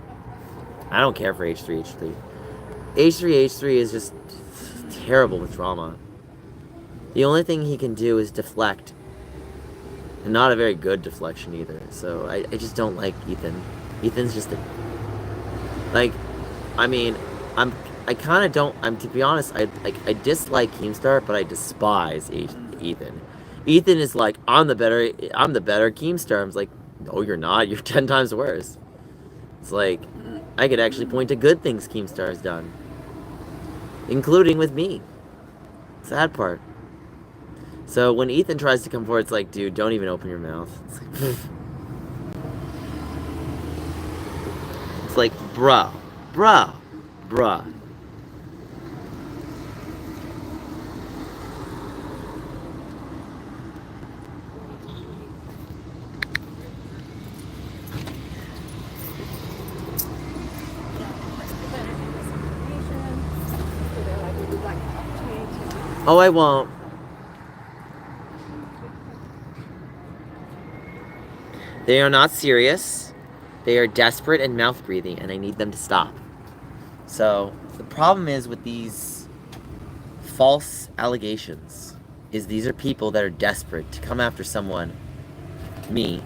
I don't care for H3H3. H3H3 is just terrible with drama. The only thing he can do is deflect. And not a very good deflection either. So I just don't like Ethan. Ethan's just a... Like, I mean, I kind of don't... to be honest, I dislike Keemstar, but I despise Ethan. Ethan is like, I'm the better Keemstar. I'm like, no, you're not. You're 10 times worse. It's like, I could actually point to good things Keemstar has done. Including with me. Sad part. So when Ethan tries to come forward, it's like, dude, don't even open your mouth. It's like, bruh. Oh, I won't. They are not serious. They are desperate and mouth breathing, and I need them to stop. So, the problem is with these false allegations is these are people that are desperate to come after someone, me,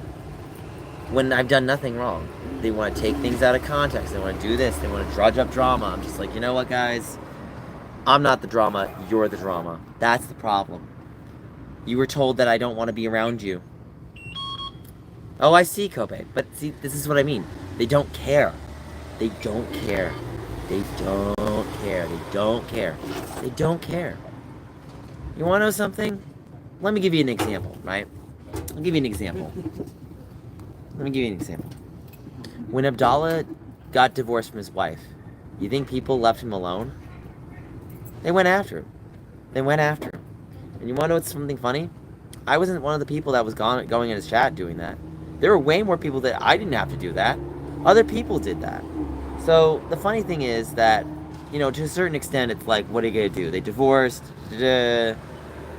when I've done nothing wrong. They want to take things out of context. They want to do this. They want to drudge up drama. I'm just like, you know what, guys? I'm not the drama. You're the drama. That's the problem. You were told that I don't want to be around you. Oh, I see, Kobe. But see, this is what I mean. They don't care. They don't care. They don't care. They don't care. They don't care. You want to know something? Let me give you an example, right? I'll give you an example. Let me give you an example. When Abdallah got divorced from his wife, you think people left him alone? They went after him. They went after him. And you want to know what's something funny? I wasn't one of the people that was going in his chat doing that. There were way more people that I didn't have to do that. Other people did that. So the funny thing is that, you know, to a certain extent, it's like, what are you going to do? They divorced. You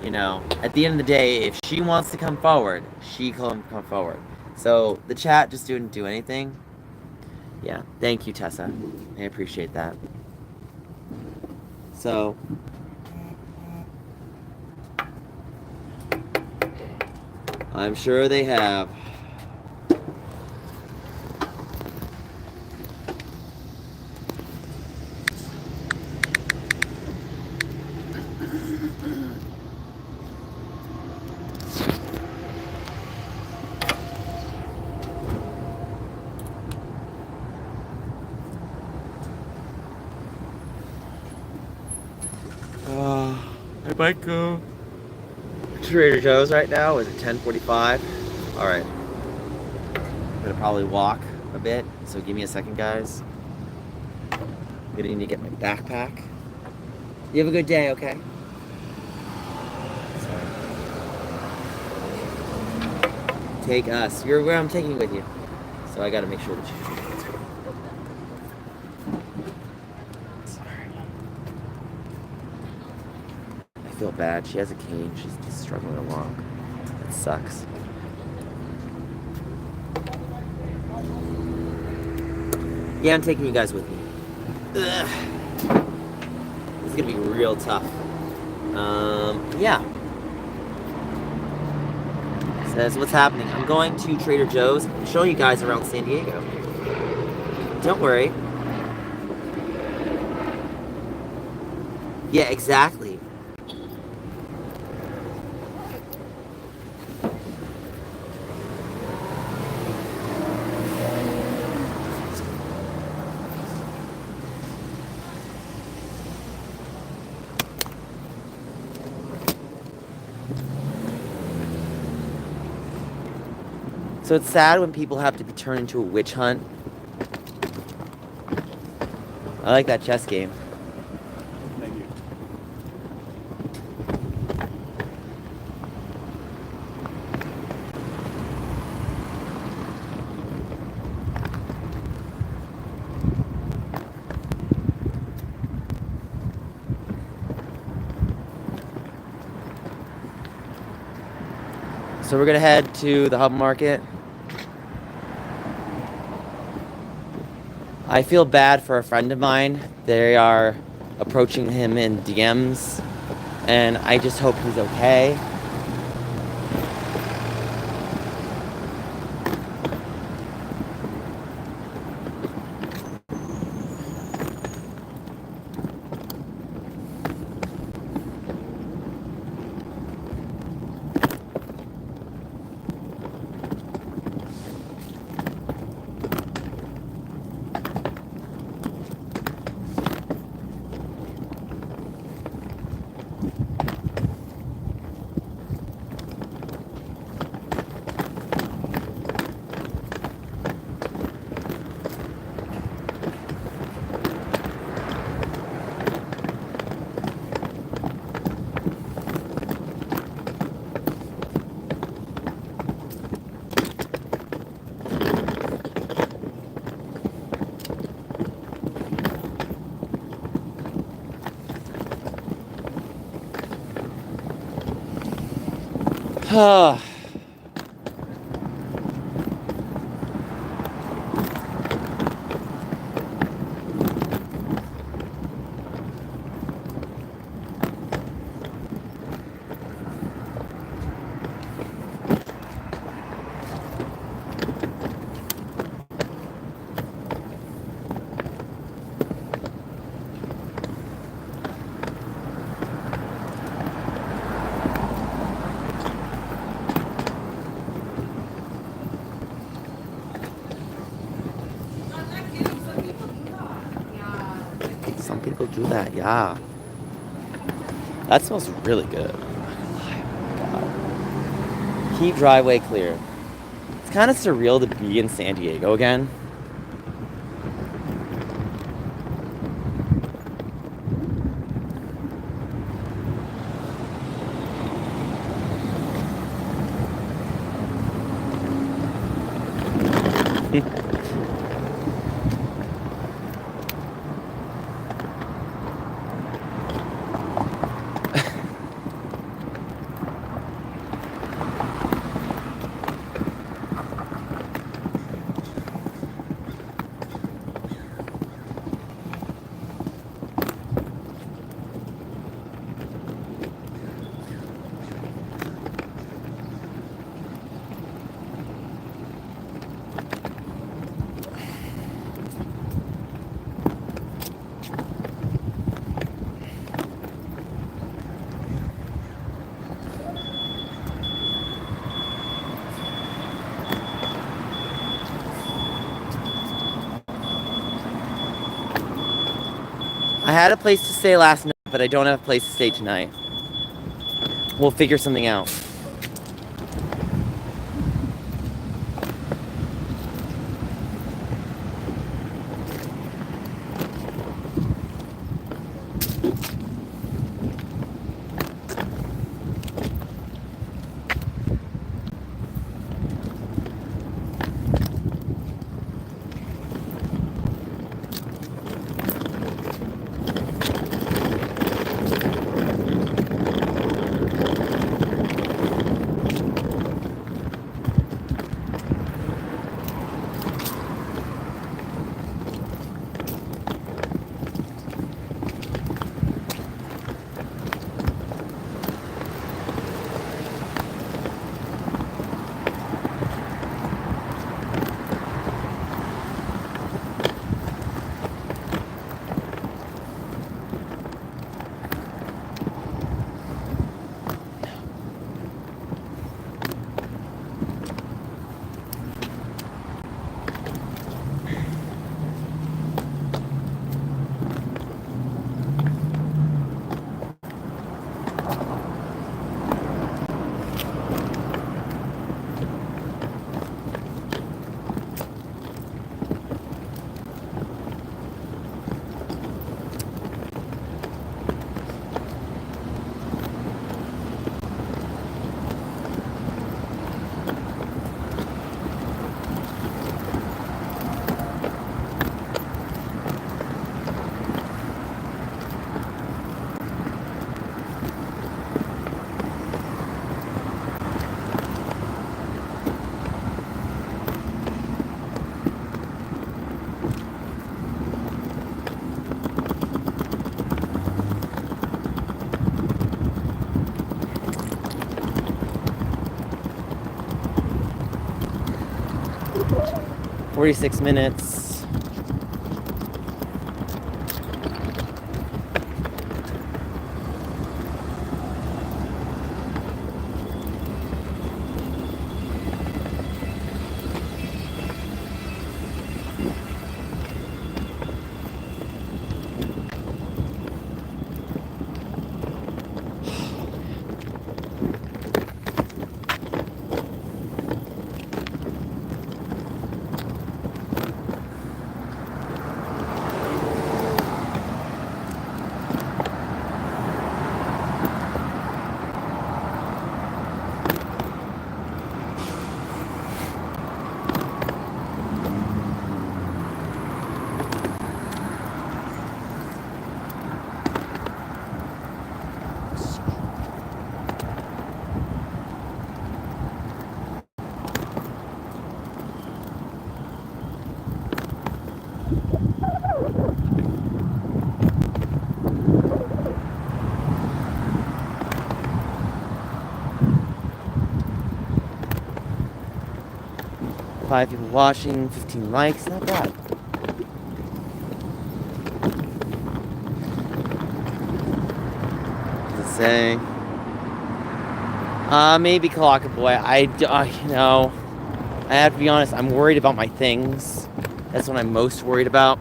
know, at the end of the day, if she wants to come forward, she can come forward. So the chat just didn't do anything. Yeah, thank you, Tessa. I appreciate that. So, I'm sure they have. I might go to Trader Joe's right now. Is it 10:45? All right. I'm gonna probably walk a bit. So give me a second, guys. I'm gonna need to get my backpack. You have a good day, okay? Sorry. Take us. You're where I'm taking you with you. So I gotta make sure that you. Sorry. I feel bad. She has a cane. She's just struggling along. It sucks. Yeah, I'm taking you guys with me. Ugh. This is gonna be real tough. Yeah. Says, what's happening? I'm going to Trader Joe's. I'm showing you guys around San Diego. Don't worry. Yeah, exactly. So it's sad when people have to be turned into a witch hunt. I like that chess game. Thank you. So we're gonna head to the hub market. I feel bad for a friend of mine. They are approaching him in DMs, and I just hope he's okay. Some people do that, yeah. That smells really good. Keep driveway clear. It's kind of surreal to be in San Diego again. I had a place to stay last night, but I don't have a place to stay tonight. We'll figure something out. "46 minutes. Five people watching, 15 likes, not bad. What does it say? Maybe Kalaka Boy. I have to be honest, I'm worried about my things. That's what I'm most worried about.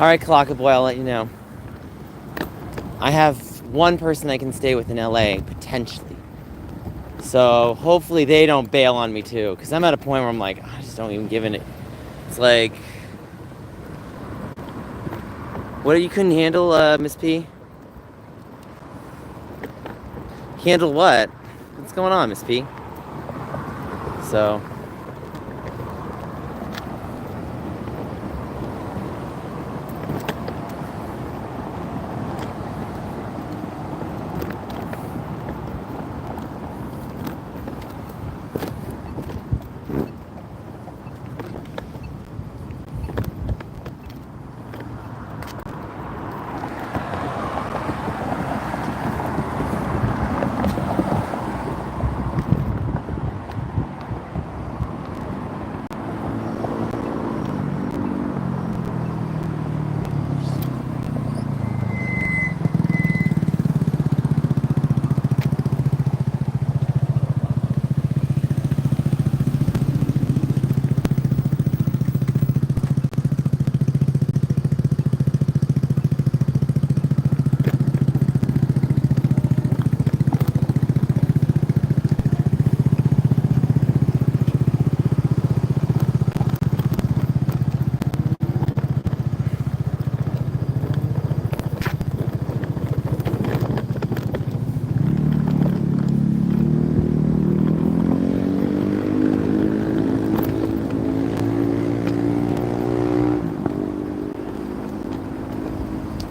Alright, Kalaka Boy, I'll let you know. I have one person I can stay with in LA, potentially. So hopefully they don't bail on me too, because I'm at a point where I'm like, I just don't even give it. It's like, what, you couldn't handle, Miss P? Handle what? What's going on, Miss P? So.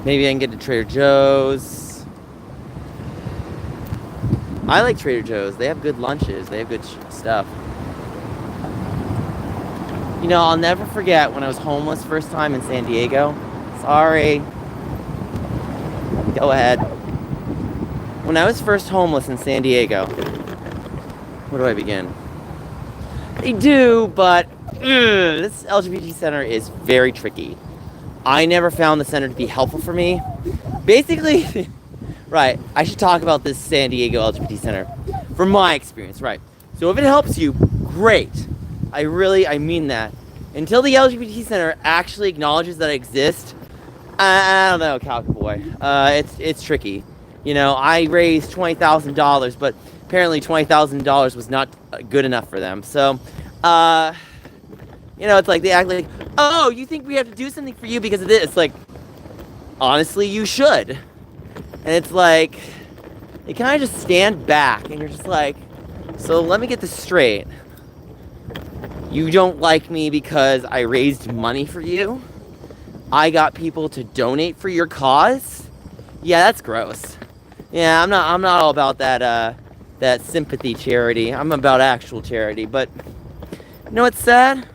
Maybe I can get to Trader Joe's. I like Trader Joe's. They have good lunches. They have good stuff. You know, I'll never forget when I was homeless first time in San Diego. Sorry. Go ahead. When I was first homeless in San Diego, where do I begin? They do, but this LGBT center is very tricky. I never found the center to be helpful for me. Basically, right, I should talk about this San Diego LGBT center from my experience, right? So if it helps you, great. I mean that. Until the LGBT center actually acknowledges that I exist, I don't know, Cowboy. It's tricky. You know, I raised $20,000, but apparently $20,000 was not good enough for them. So, you know, it's like they act like, oh, you think we have to do something for you because of this? It's like, honestly, you should. And it's like, they kind of just stand back and you're just like, so let me get this straight. You don't like me because I raised money for you? I got people to donate for your cause? Yeah, that's gross. Yeah, I'm not all about that sympathy charity. I'm about actual charity. But you know what's sad?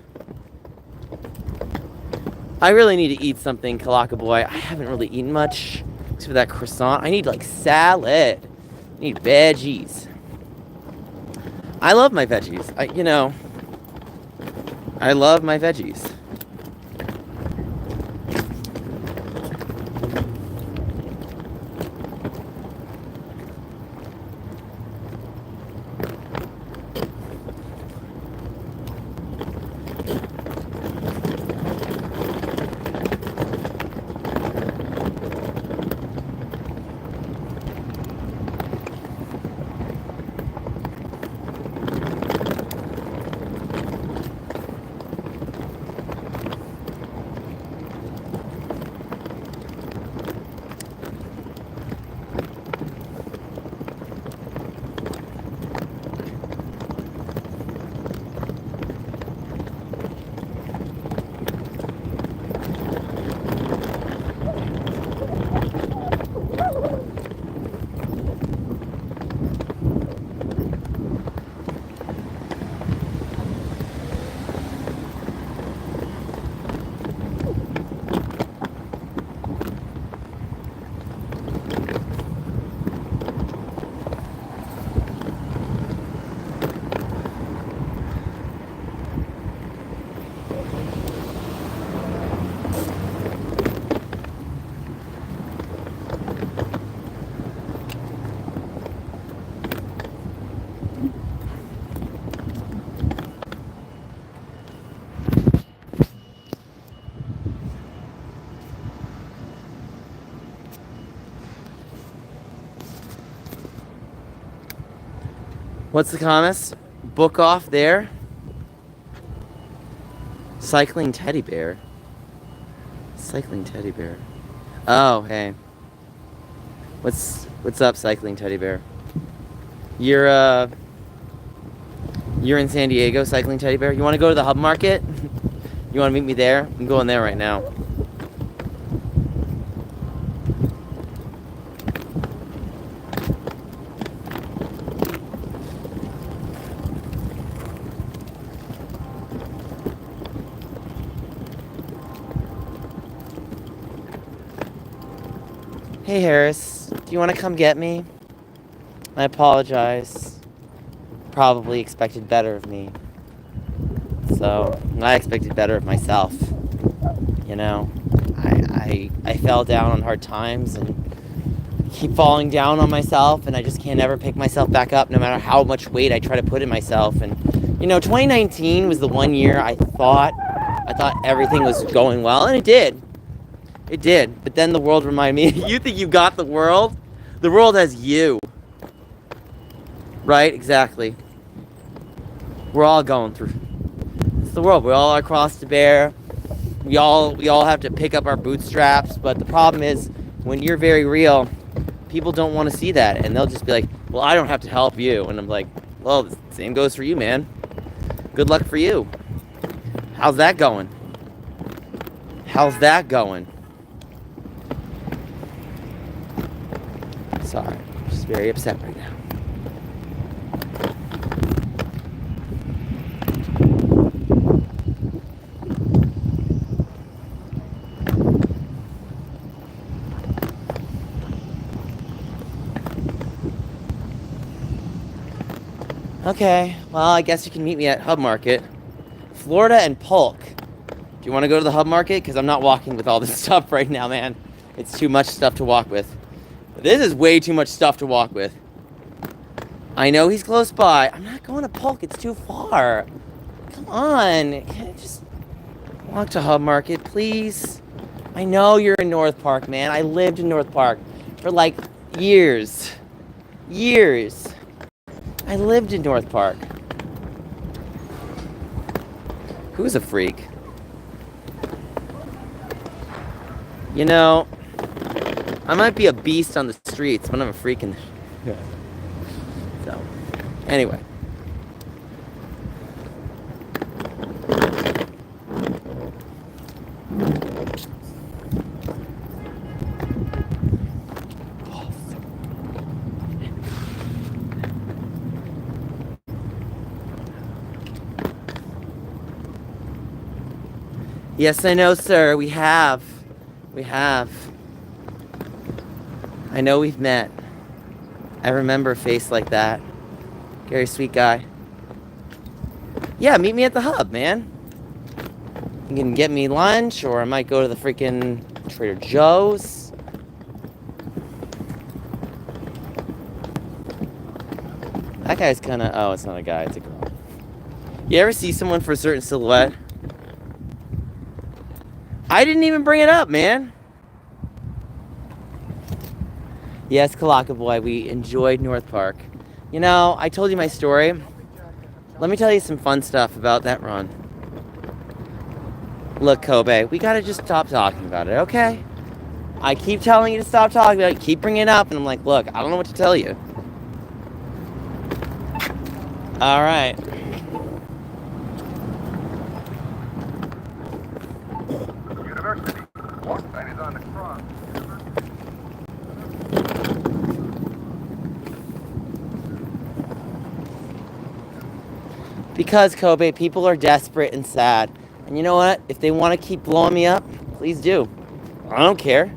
I really need to eat something, Kalaka Boy. I haven't really eaten much except for that croissant. I need like salad. I need veggies. I love my veggies. I love my veggies. What's the comments? Book off there. Cycling teddy bear. Cycling teddy bear. Oh, hey. What's up, cycling teddy bear? You're in San Diego, cycling teddy bear. You want to go to the Hub Market? You want to meet me there? I'm going there right now. Hey Harris, do you want to come get me? I apologize. Probably expected better of me. So, I expected better of myself. You know, I fell down on hard times and keep falling down on myself, and I just can't ever pick myself back up no matter how much weight I try to put in myself. And, you know, 2019 was the one year I thought everything was going well, and it did. It did, but then the world reminded me, you think you got the world? The world has you. Right? Exactly. We're all going through. It's the world. We all are cross to bear. We all have to pick up our bootstraps, but the problem is, when you're very real, people don't want to see that, and they'll just be like, well, I don't have to help you. And I'm like, well, the same goes for you, man. Good luck for you. How's that going? How's that going? Sorry, I'm just very upset right now. Okay, well, I guess you can meet me at Hub Market. Florida and Polk. Do you want to go to the Hub Market? Because I'm not walking with all this stuff right now, man. It's too much stuff to walk with. This is way too much stuff to walk with. I know he's close by. I'm not going to Polk. It's too far. Come on. Can I just walk to Hub Market, please? I know you're in North Park, man. I lived in North Park for like years. Years. I lived in North Park. Who's a freak? You know, I might be a beast on the streets, but I'm a freak in the... So, anyway. Yes, I know, sir. We have. We have. I know we've met. I remember a face like that. Very sweet guy. Yeah, meet me at the Hub, man. You can get me lunch, or I might go to the freaking Trader Joe's. That guy's kinda... Oh, it's not a guy, it's a girl. You ever see someone for a certain silhouette? I didn't even bring it up, man. Yes, Kalaka Boy, we enjoyed North Park. You know, I told you my story. Let me tell you some fun stuff about that run. Look, Kobe, we gotta just stop talking about it, okay? I keep telling you to stop talking about it, keep bringing it up, and I'm like, look, I don't know what to tell you. Alright. University. Walkman is on the cross. Because, Kobe, people are desperate and sad. And you know what? If they want to keep blowing me up, please do. I don't care.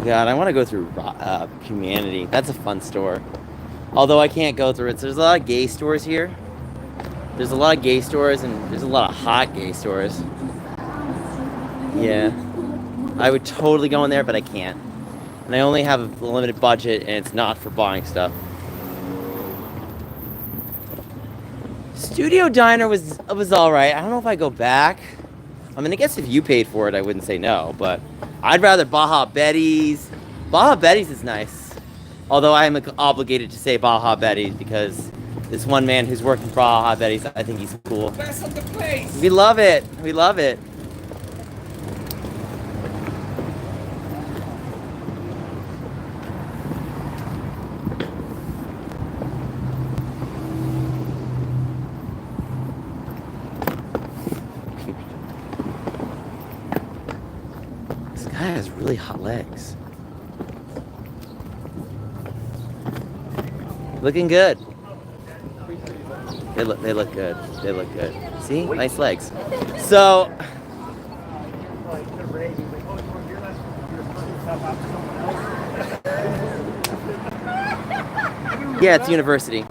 God, I want to go through Humanity. That's a fun store. Although I can't go through it. So there's a lot of gay stores here. There's a lot of gay stores and there's a lot of hot gay stores. Yeah. I would totally go in there, but I can't. And I only have a limited budget and it's not for buying stuff. Studio Diner was alright. I don't know if I go back. I mean, I guess if you paid for it, I wouldn't say no, but I'd rather Baja Betty's. Baja Betty's is nice. Although I am obligated to say Baja Betty's because this one man who's working for Baja Betty's, I think he's cool. Best of the place. We love it. We love it. This guy has really hot legs. Looking good. They look good. They look good. See? Nice legs. So yeah, it's university.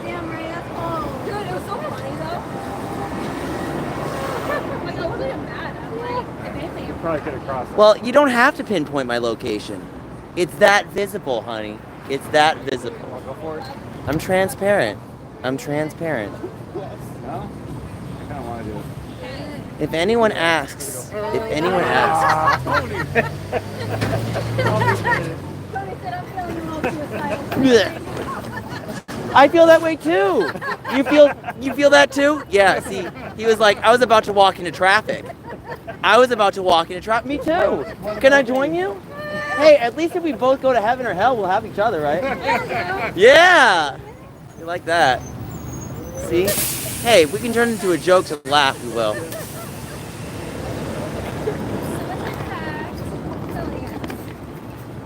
Damn right, that's all. Dude, it was so funny though. Like, I wasn't even mad. I'm like, if anything, You probably could have crossed. Well, you don't have to pinpoint my location. It's that visible, honey. It's that visible. I'll go for it. I'm transparent. I'm transparent. No? I kind of want to do it. If anyone asks, Tony said I'm feeling a little suicidal. I feel that way too. You feel that too? Yeah, see, he was like, I was about to walk into traffic. Me too. Can I join you? Hey, at least if we both go to heaven or hell, we'll have each other, right? Yeah. You like that? See? Hey, if we can turn it into a joke to laugh, we will.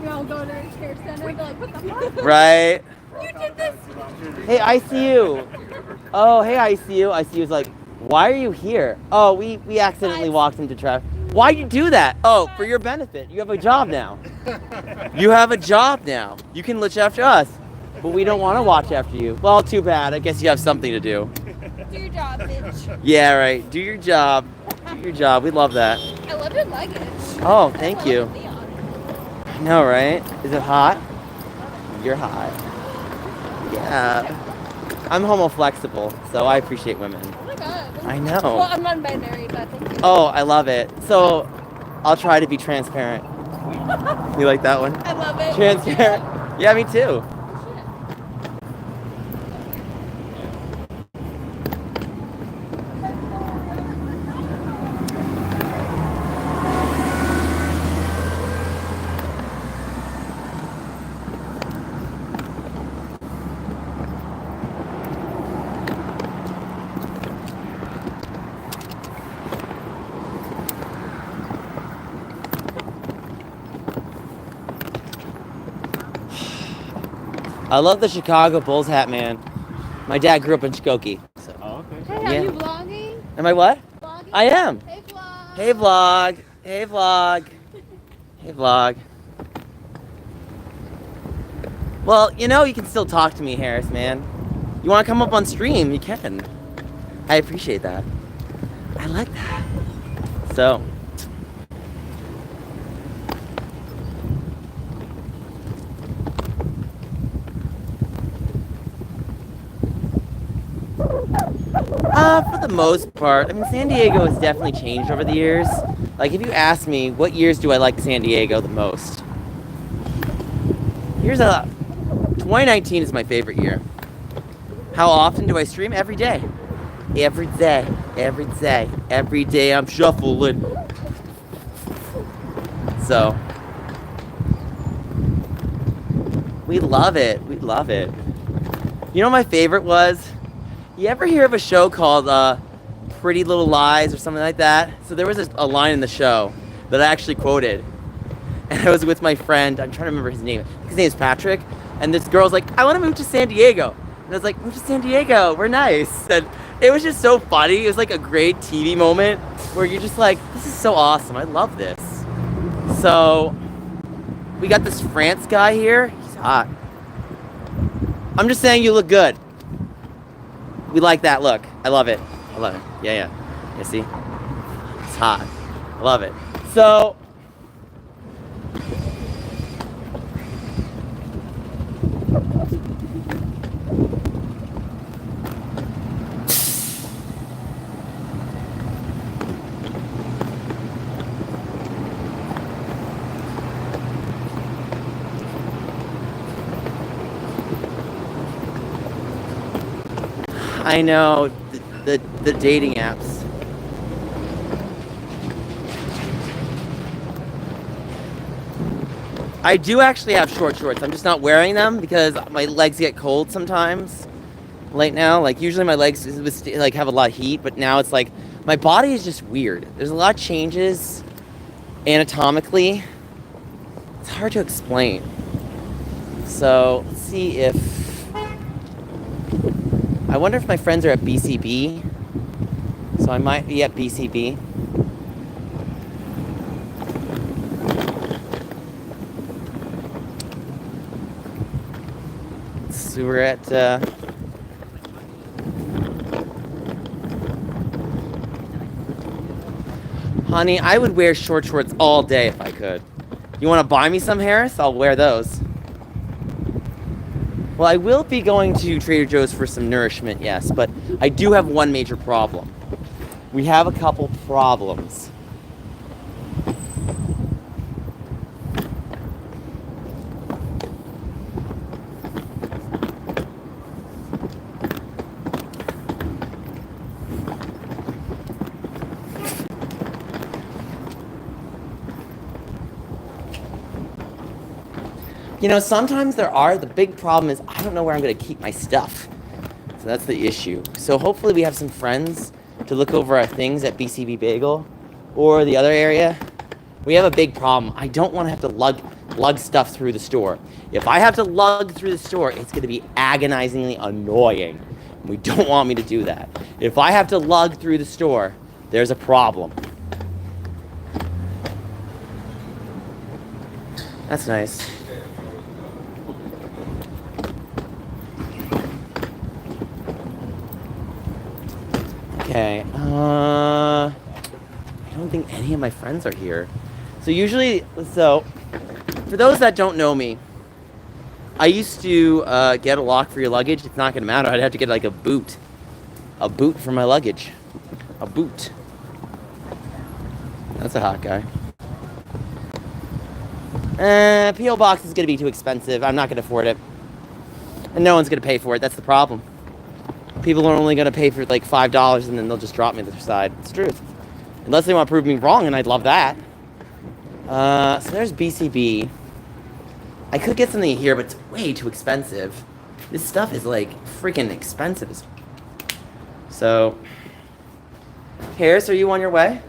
we all go to the care center and be like, what the fuck? Right? You did this? Hey, I see you. Oh, hey, I see you. I see you's like, why are you here? Oh, we accidentally walked into traffic. Why'd you do that? Oh, for your benefit. You have a job now. You have a job now. You can look after us. But we don't want to watch after you. Well, too bad. I guess you have something to do. Do your job, bitch. Yeah, right. Do your job. Do your job. We love that. I love your luggage. Oh, thank I you. love Leon. I know, right? Is it hot? You're hot. Yeah. I'm homo flexible, so I appreciate women. Oh my god. I know. Well, I'm non-binary, but thank you. Oh, I love it. So, I'll try to be transparent. You like that one? I love it. Transparent? Yeah, me too. I love the Chicago Bulls hat, man. My dad grew up in Skokie. So. Oh, okay. Hey, Yeah. are you vlogging? Am I what? Vlogging? I am. Hey, vlog. Hey vlog. Hey vlog. Hey vlog. Well, you know you can still talk to me, Harris, man. You want to come up on stream, you can. I appreciate that. I like that. So. For the most part, I mean, San Diego has definitely changed over the years. Like, if you ask me, what years do I like San Diego the most? 2019 is my favorite year. How often do I stream? Every day. Every day. Every day. Every day I'm shuffling. So. We love it. We love it. You know what my favorite was? You ever hear of a show called Pretty Little Lies or something like that? So there was a line in the show that I actually quoted. And I was with my friend, I'm trying to remember his name. His name is Patrick. And this girl's like, I want to move to San Diego. And I was like, move to San Diego, we're nice. And it was just so funny. It was like a great TV moment where you're just like, this is so awesome. I love this. So, we got this France guy here. He's hot. I'm just saying you look good. We like that look. I love it. I love it. Yeah. You see? It's hot. I love it. So, I know the dating apps. I do actually have short shorts. I'm just not wearing them because my legs get cold sometimes. Right now, like usually my legs like have a lot of heat, but now it's like my body is just weird. There's a lot of changes anatomically. It's hard to explain. So let's see if I wonder if my friends are at BCB. So I might be at BCB. So we're at honey, I would wear short shorts all day if I could. You want to buy me some, Harris? I'll wear those. Well, I will be going to Trader Joe's for some nourishment, yes, but I do have one major problem. We have a couple problems. You know, sometimes the big problem is I don't know where I'm going to keep my stuff. So that's the issue. So hopefully we have some friends to look over our things at BCB Bagel or the other area. We have a big problem. I don't want to have to lug stuff through the store. If I have to lug through the store, it's going to be agonizingly annoying. We don't want me to do that. If I have to lug through the store, there's a problem. That's nice. Okay, I don't think any of my friends are here. So for those that don't know me, I used to get a lock for your luggage. It's not gonna matter. I'd have to get like a boot for my luggage, a boot. That's a hot guy. P.O. box is gonna be too expensive. I'm not gonna afford it, and no one's gonna pay for it. That's the problem. People are only going to pay for like $5 and then they'll just drop me to the side. It's the truth. Unless they want to prove me wrong, and I'd love that. So there's BCB. I could get something here, but it's way too expensive. This stuff is like freaking expensive. So, Harris, are you on your way?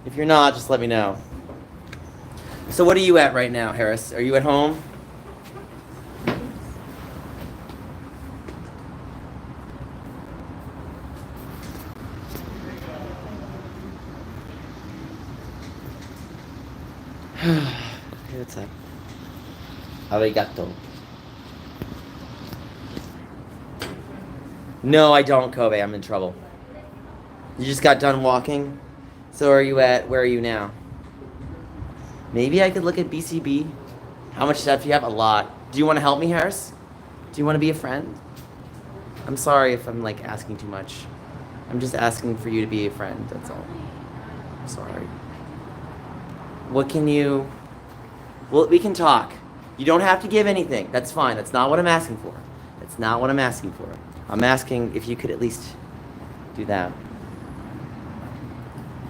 If you're not, just let me know. So what are you at right now, Harris? Are you at home? Hey, what's up? Arigato. No, I don't, Kobe. I'm in trouble. You just got done walking? So where are you now? Maybe I could look at BCB? How much stuff do you have? A lot. Do you want to help me, Harris? Do you want to be a friend? I'm sorry if I'm like asking too much. I'm just asking for you to be a friend, that's all. I'm sorry. What can you... Well, we can talk. You don't have to give anything. That's fine. That's not what I'm asking for. That's not what I'm asking for. I'm asking if you could at least do that.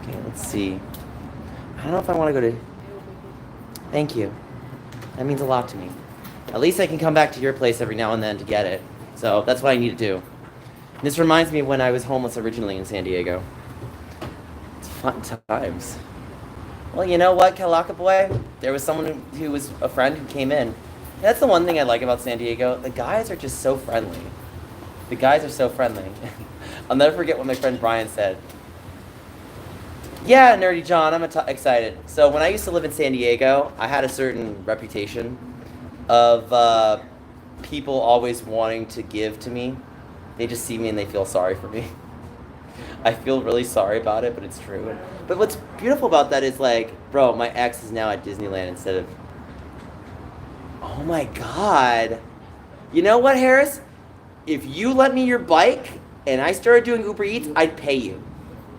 Okay, let's see. I don't know if I want to go to... Thank you. That means a lot to me. At least I can come back to your place every now and then to get it. So that's what I need to do. And this reminds me of when I was homeless originally in San Diego. It's fun times. Well, you know what, Kalaka boy? There was someone who was a friend who came in. That's the one thing I like about San Diego. The guys are just so friendly. The guys are so friendly. I'll never forget what my friend Brian said. Yeah, Nerdy John, I'm excited. So when I used to live in San Diego, I had a certain reputation of people always wanting to give to me. They just see me and they feel sorry for me. I feel really sorry about it, but it's true. But what's beautiful about that is like, bro, my ex is now at Disneyland instead of. Oh my god. You know what, Harris? If you lent me your bike and I started doing Uber Eats, I'd pay you.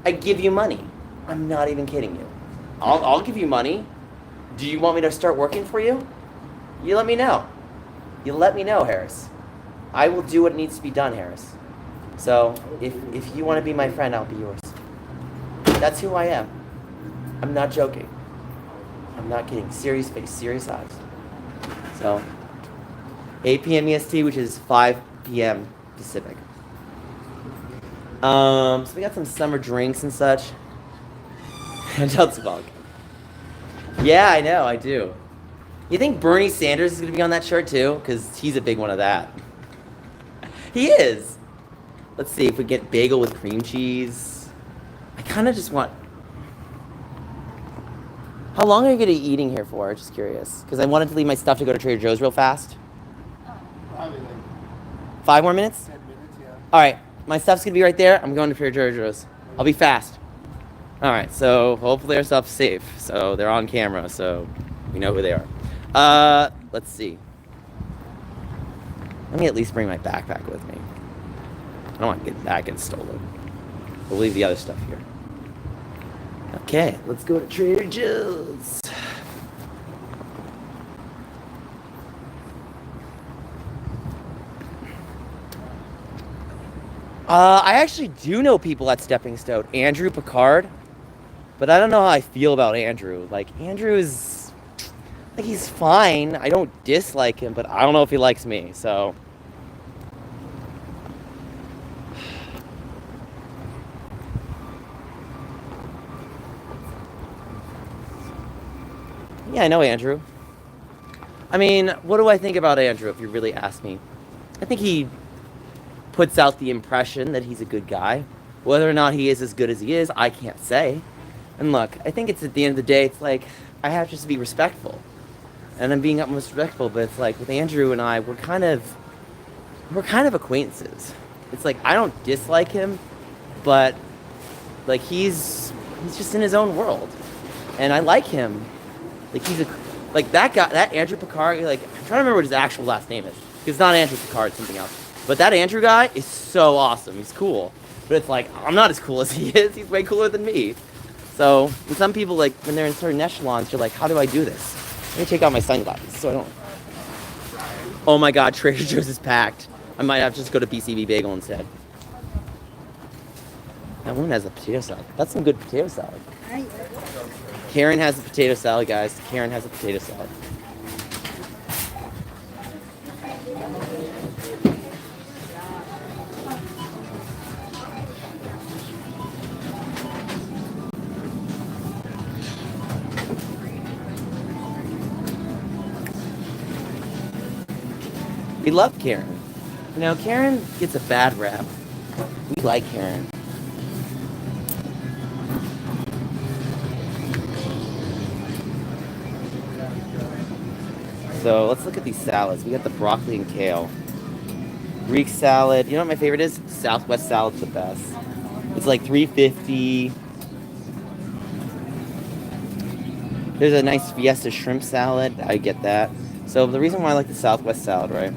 I'd give you money. I'm not even kidding you. I'll give you money. Do you want me to start working for you? You let me know. You let me know, Harris. I will do what needs to be done, Harris. So, if you want to be my friend, I'll be yours. That's who I am. I'm not joking. I'm not kidding. Serious face, serious eyes. So, 8 p.m. EST, which is 5 p.m. Pacific. So we got some summer drinks and such. And Bug. Yeah, I know, I do. You think Bernie Sanders is going to be on that shirt too? Because he's a big one of that. He is. Let's see if we get bagel with cream cheese. I kind of just want... How long are you going to be eating here for? Just curious. Because I wanted to leave my stuff to go to Trader Joe's real fast. Probably like 5 more minutes? 10 minutes, yeah. All right. My stuff's going to be right there. I'm going to Trader Joe's. I'll be fast. All right. So hopefully our stuff's safe. So they're on camera. So we know who they are. Let's see. Let me at least bring my backpack with me. I don't want to get that gets stolen. We'll leave the other stuff here. Okay, let's go to Trader Joe's. I actually do know people at Stepping Stone. Andrew Picard. But I don't know how I feel about Andrew. Like, Andrew is... Like, he's fine. I don't dislike him, but I don't know if he likes me, so... Yeah, I know Andrew. I mean, what do I think about Andrew, if you really ask me? I think he puts out the impression that he's a good guy. Whether or not he is as good as he is, I can't say. And look, I think it's at the end of the day, it's like, I have just to be respectful. And I'm being utmost respectful, but it's like, with Andrew and I, we're kind of acquaintances. It's like, I don't dislike him, but, like, he's just in his own world. And I like him. Like, he's like, that guy, that Andrew Picard, like, I'm trying to remember what his actual last name is. It's not Andrew Picard, it's something else. But that Andrew guy is so awesome. He's cool. But it's like, I'm not as cool as he is. He's way cooler than me. So, and some people, like, when they're in certain echelons, they're like, how do I do this? Let me take out my sunglasses so I don't... Oh my god, Trader Joe's is packed. I might have to just go to BCB Bagel instead. That woman has a potato salad. That's some good potato salad. Karen has a potato salad, guys. Karen has a potato salad. We love Karen. You know, Karen gets a bad rap. We like Karen. So let's look at these salads. We got the broccoli and kale. Greek salad. You know what my favorite is? Southwest salad's the best. It's like $3.50. There's a nice Fiesta shrimp salad. I get that. So the reason why I like the Southwest salad, right?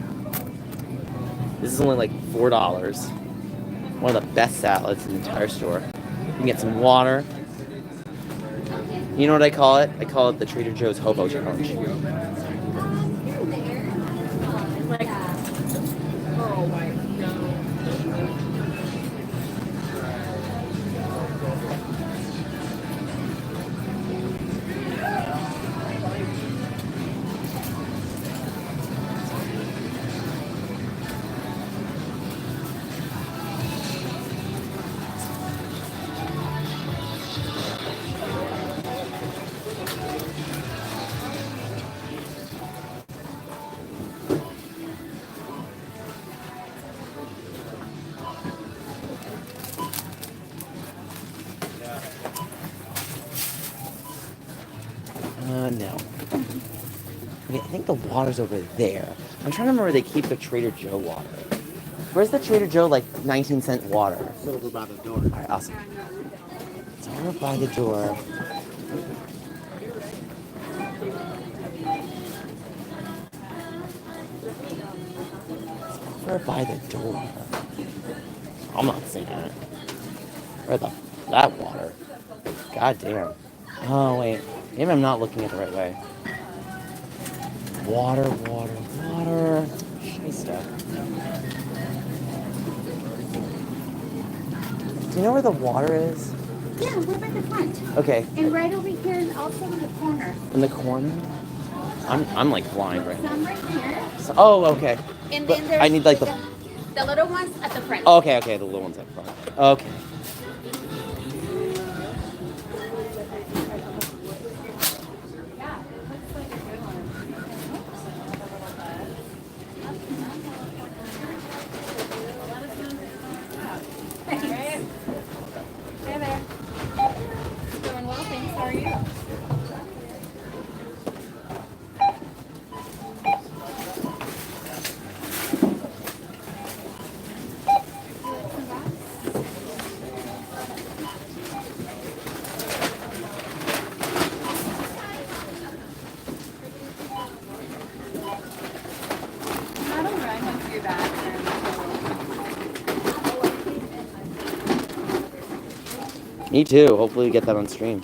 This is only like $4. One of the best salads in the entire store. You can get some water. You know what I call it? I call it the Trader Joe's Hobo Challenge. Oh my god. think the water's over there. I'm trying to remember where they keep the Trader Joe water. Where's the Trader Joe, like, 19-cent water? It's over by the door. Alright, awesome. It's over by the door. It's over by the door. I'm not seeing it. Where the... that water? God damn. Oh, wait. Maybe I'm not looking at the right way. Water, water, water. Scheisse. Do you know where the water is? Yeah, we're by the front. Okay. And right over here is also in the corner. In the corner? I'm like blind right now. Some right here. So, oh, okay. And But then there's I need like the... the little ones at the front. Oh, okay, okay, the little ones up front. Okay. Hey there. Doing well, thanks. How are you? I don't run into your bathroom. Me too. Hopefully we get that on stream.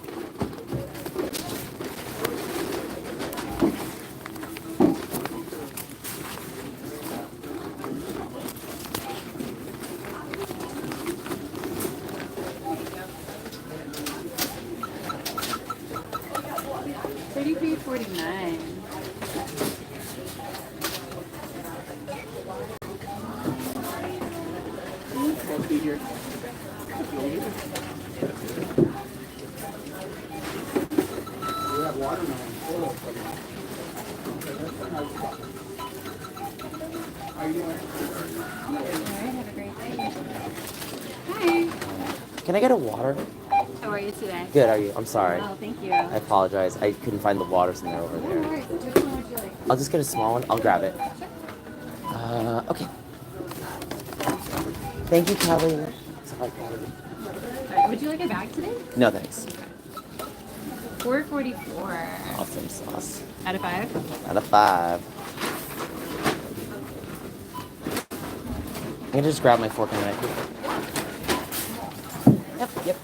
$33.49. We have watermelon. How you doing? Alright, have a great day. Hi. Can I get a water? How are you today? Good, are you? I'm sorry. Oh, thank you. I apologize. I couldn't find the water somewhere over No there. worries. Which one would you like? I'll just get a small one. I'll grab it. Okay. Thank you, Kelly. Sorry, Kelly. Alright, would you like a bag today? No, thanks. $4.44. Awesome sauce. Out of 5? Out of 5. I'm gonna just grab my fork and knife. Yep.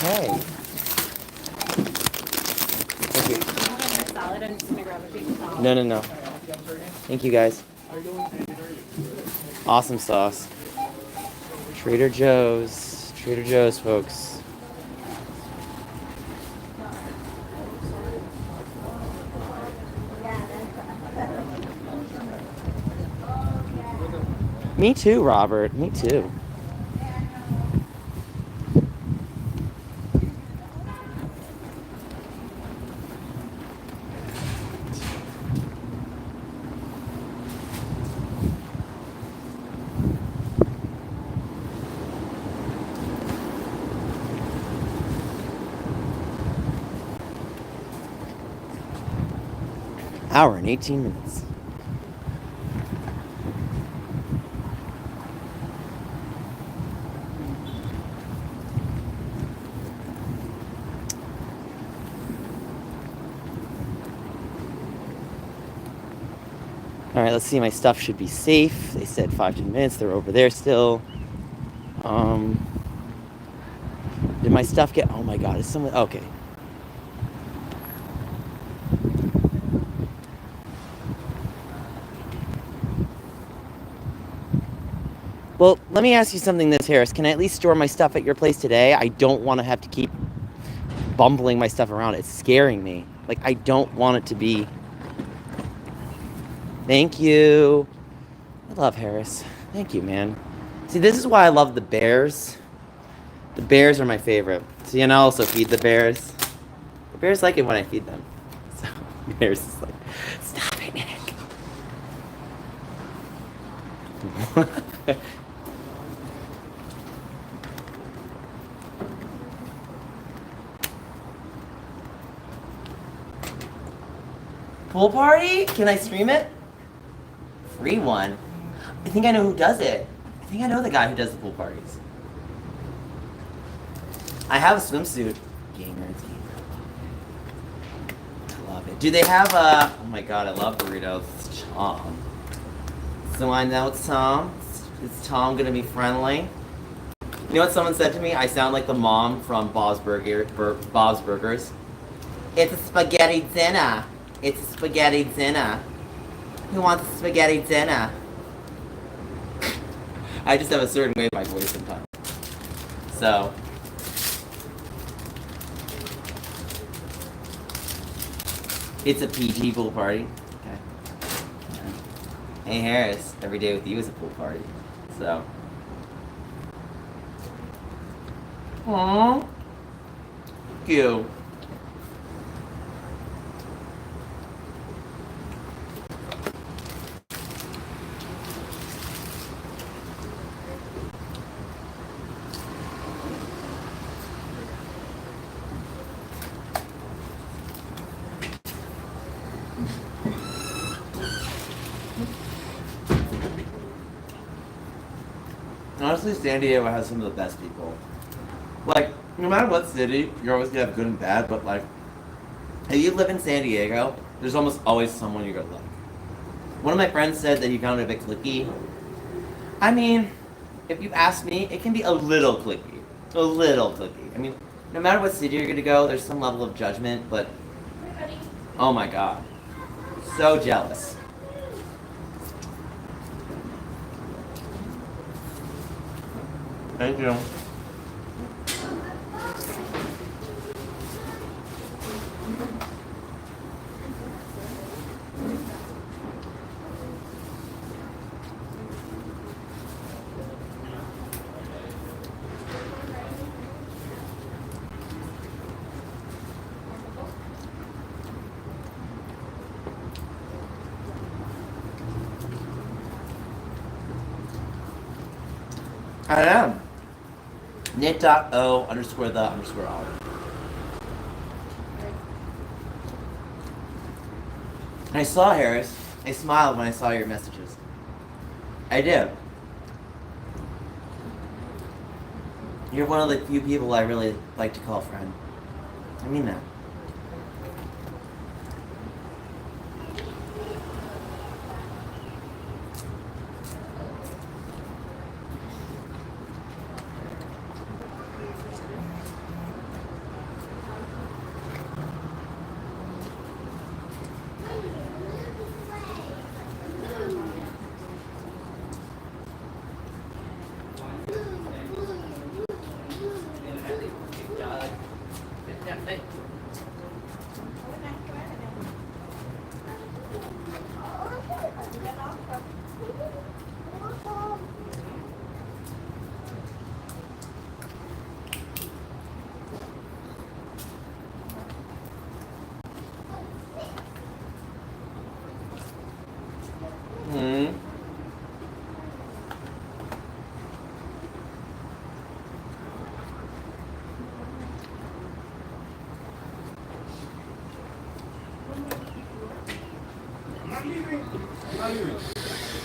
Okay. Thank you. Salad. I'm just gonna grab a big salad. No. Thank you, guys. Awesome sauce. Trader Joe's. Trader Joe's, folks. Me too, Robert. Me too. Hour and 18 minutes. All right, let's see. My stuff should be safe. They said 5-10 minutes. They're over there still. Did my stuff get... Oh my God, is someone... Okay. Well, let me ask you something, Miss Harris. Can I at least store my stuff at your place today? I don't want to have to keep bumbling my stuff around. It's scaring me. Like, I don't want it to be... Thank you. I love Harris. Thank you, man. See, this is why I love the bears. The bears are my favorite. See, and I also feed the bears. The bears like it when I feed them. So, Bears is like, stop it, Nick. Pool party? Can I stream it? Free one? I think I know who does it. I think I know the guy who does the pool parties. I have a swimsuit. Gamer. I love it. Do they have oh my god, I love burritos. It's Tom. So I know Tom. Is Tom gonna be friendly? You know what someone said to me? I sound like the mom from Bob's Burgers. It's a spaghetti dinner. It's a spaghetti dinner. Who wants a spaghetti dinner? I just have a certain way of my voice sometimes. So. It's a PG pool party. Okay. Hey Harris, every day with you is a pool party. So. Aww. Thank you. Honestly, San Diego has some of the best people. Like, no matter what city, you're always gonna have good and bad, but like, if you live in San Diego, there's almost always someone you're gonna like. One of my friends said that he found it a bit cliquey. I mean, if you ask me, it can be a little cliquey. A little cliquey. I mean, no matter what city you're gonna go, there's some level of judgment, but oh my god. So jealous. Thank you. I am. Knit.o_the_r. I saw Harris. I smiled when I saw your messages. I did. You're one of the few people I really like to call friend. I mean that.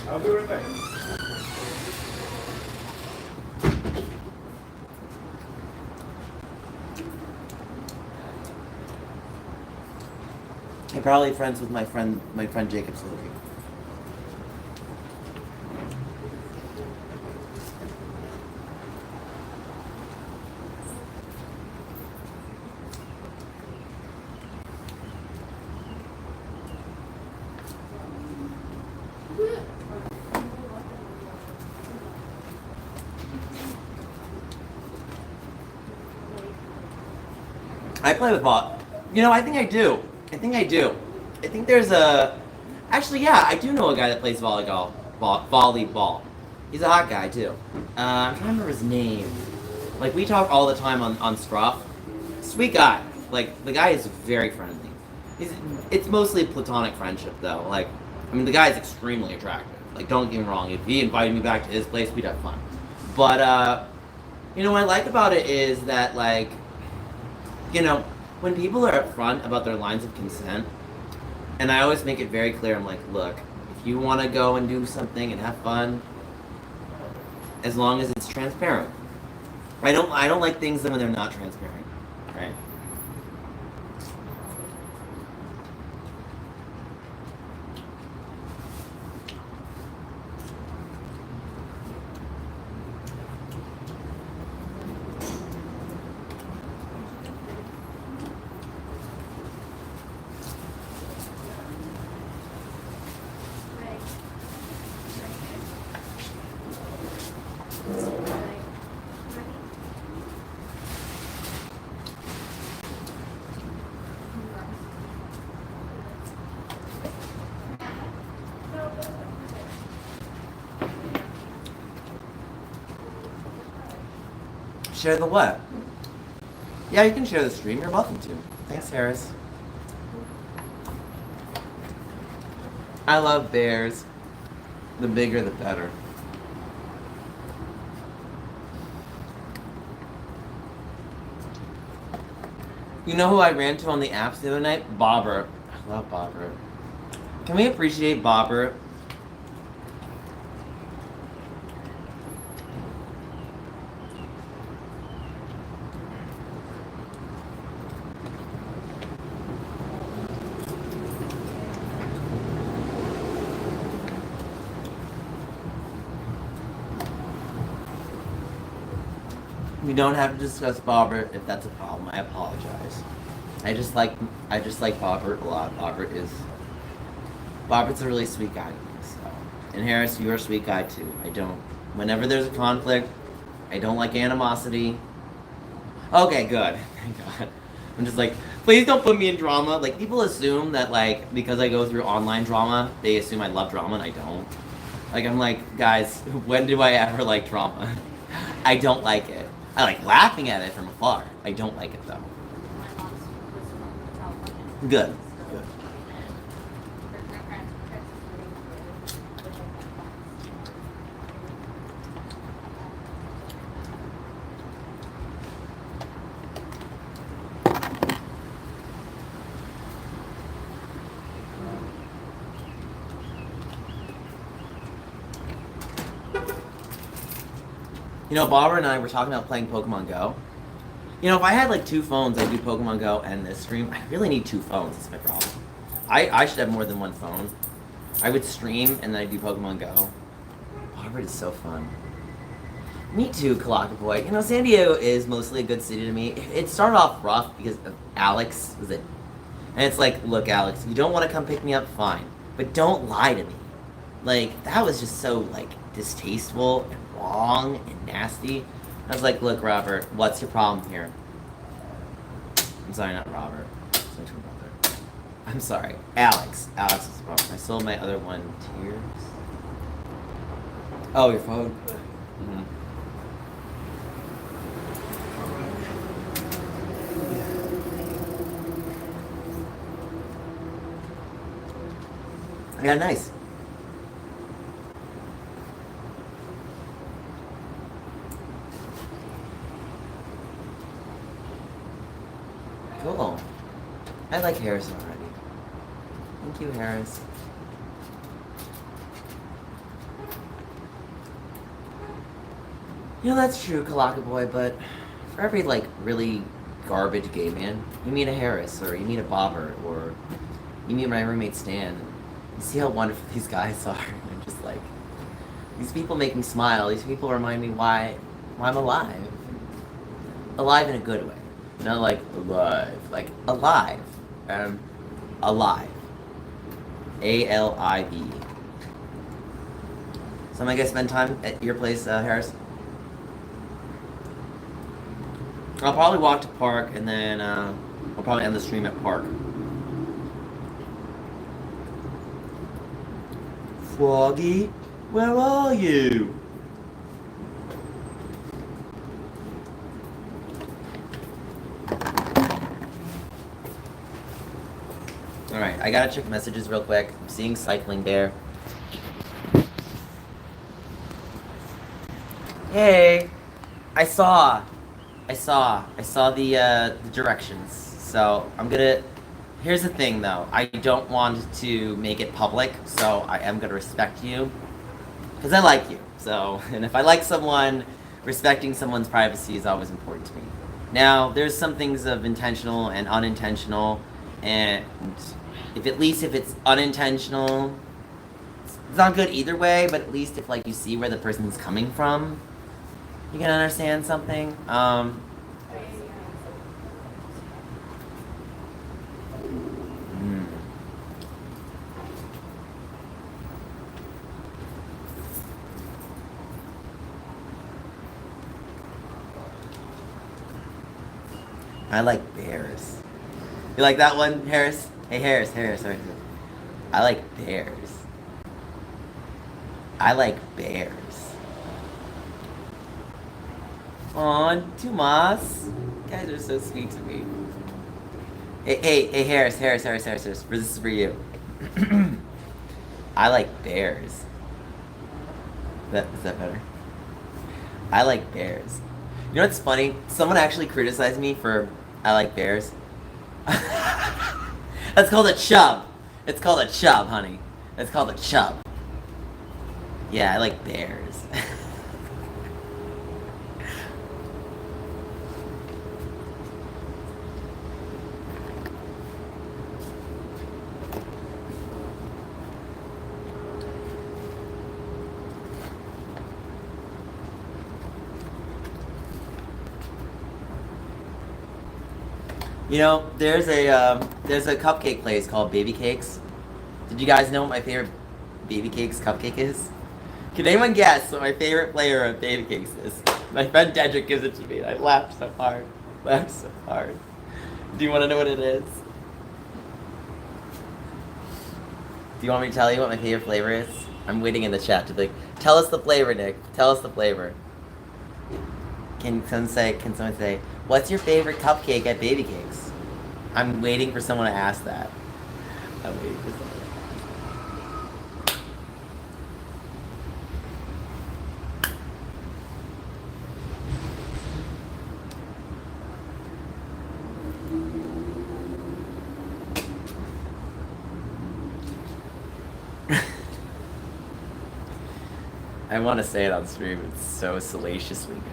I'll be right back. I'm probably friends with my friend Jacob's Loki. I play with ball. You know, I think I do. I think there's a... Actually, yeah, I do know a guy that plays volleyball. He's a hot guy, too. I'm trying to remember his name. Like, we talk all the time on Scruff. Sweet guy. Like, the guy is very friendly. It's mostly platonic friendship, though. Like, I mean, the guy is extremely attractive. Like, don't get me wrong. If he invited me back to his place, we'd have fun. But, you know, what I like about it is that, like, you know, when people are upfront about their lines of consent, And I always make it very clear. I'm like, look, if you want to go and do something and have fun, as long as it's transparent. I don't like things when they're not transparent, right? Share the what? Yeah, you can share the stream. You're welcome to. Thanks, Harris. I love bears. The bigger, the better. You know who I ran to on the apps the other night? Bobber. I love Bobber. Can we appreciate Bobber? We don't have to discuss Bobber if that's a problem. I apologize. I just like Bobber a lot. Bobbert's a really sweet guy to me. So, and Harris, you're a sweet guy too. Whenever there's a conflict, I don't like animosity. Okay, good. Thank God. I'm just like, please don't put me in drama. Like, people assume that, like, because I go through online drama, they assume I love drama, and I don't. Like, I'm like, guys, when do I ever like drama? I don't like it. I like laughing at it from afar. I don't like it, though. Good. Good. You know, Barbara and I were talking about playing Pokemon Go. You know, if I had like 2 phones, I'd do Pokemon Go and this stream. I really need 2 phones, that's my problem. I should have more than 1 phone. I would stream and then I'd do Pokemon Go. Barbara is so fun. Me too, Kalaka Boy. You know, San Diego is mostly a good city to me. It started off rough because of Alex, was it? And it's like, look, Alex, you don't want to come pick me up, fine. But don't lie to me. Like, that was just so, like, distasteful and wrong and nasty. I was like, look, Robert, what's your problem here? I'm sorry, not Robert. I'm sorry. Alex. Alex is the problem. I sold my other one. Tears? Oh, your phone? Mm-hmm. Yeah, nice. Cool. I like Harris already. Thank you, Harris. You know, that's true, Kalaka Boy, but for every, like, really garbage gay man, you meet a Harris, or you meet a Bobber, or you meet my roommate Stan. You see how wonderful these guys are. I'm just like, these people make me smile. These people remind me why I'm alive. Alive in a good way. Not like alive. Like alive. Alive. A-L-I-V. So am I gonna spend time at your place, Harris? I'll probably walk to Park and then I'll probably end the stream at Park. Froggy, where are you? Alright, I gotta check messages real quick. I'm seeing Cycling Bear. Hey! I saw the directions. So I'm gonna Here's the thing, though. I don't want to make it public, so I am gonna respect you. Because I like you. So, and if I like someone, respecting someone's privacy is always important to me. Now, there's some things of intentional and unintentional, and if at least if it's unintentional, it's not good either way, but at least if like you see where the person's coming from, you can understand something. I like bears. You like that one, Harris? Hey, Harris. I like bears. I like bears. Aw, Tomas. You guys are so sweet to me. Hey, Harris. This is for you. I like bears. Is that better? I like bears. You know what's funny? Someone actually criticized me for I like bears. That's called a chub. It's called a chub, honey. It's called a chub. Yeah, I like bears. You know, there's a cupcake place called Baby Cakes. Did you guys know what my favorite Baby Cakes cupcake is? Can anyone guess what my favorite flavor of Baby Cakes is? My friend Dedrick gives it to me, and I laughed so hard. Do you want to know what it is? Do you want me to tell you what my favorite flavor is? I'm waiting in the chat to be like, tell us the flavor, Nick. Tell us the flavor. Can someone say, what's your favorite cupcake at Baby Cakes? I'm waiting for someone to ask that. I'm waiting for someone to ask. I want to say it on stream. It's so salaciously good.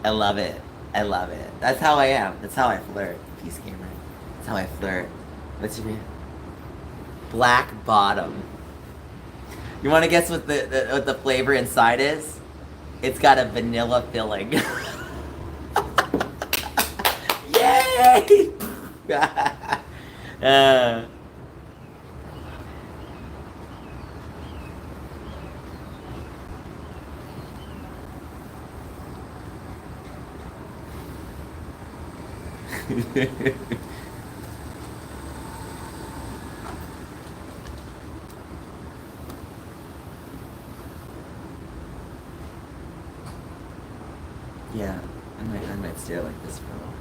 I love it. That's how I am. That's how I flirt. Peace, Cameron. That's how I flirt. What's your name? Black Bottom. You want to guess what the flavor inside is? It's got a vanilla filling. Yay! Yeah, I might stay like this for a while.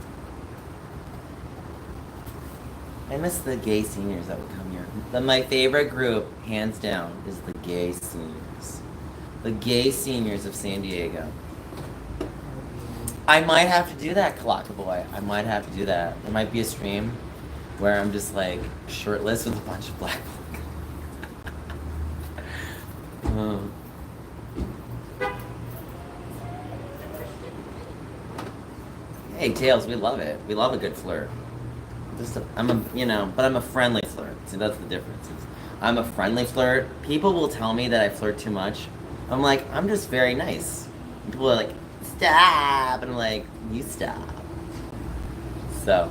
I miss the gay seniors that would come here. My favorite group, hands down, is the gay seniors. The gay seniors of San Diego. I might have to do that, Kalaka Boy. I might have to do that. There might be a stream where I'm just like shirtless with a bunch of black folk. Hey, Tails, we love it. We love a good flirt. But I'm a friendly flirt. See, that's the difference. I'm a friendly flirt. People will tell me that I flirt too much. I'm like, I'm just very nice. And people are like, stop, and I'm like, you stop. So,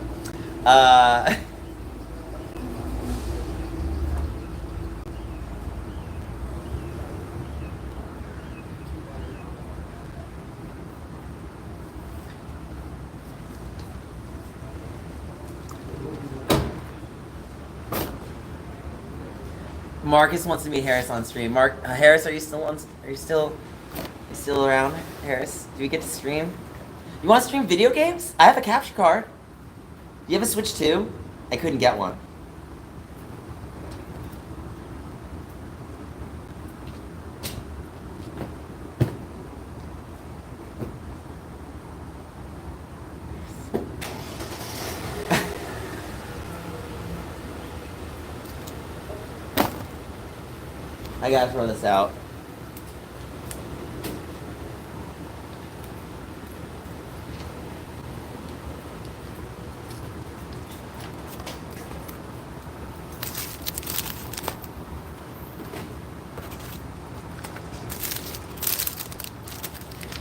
Marcus wants to meet Harris on stream. Harris, are you still around? Harris, do we get to stream? You want to stream video games? I have a capture card. Do you have a Switch too? I couldn't get one. I gotta throw this out.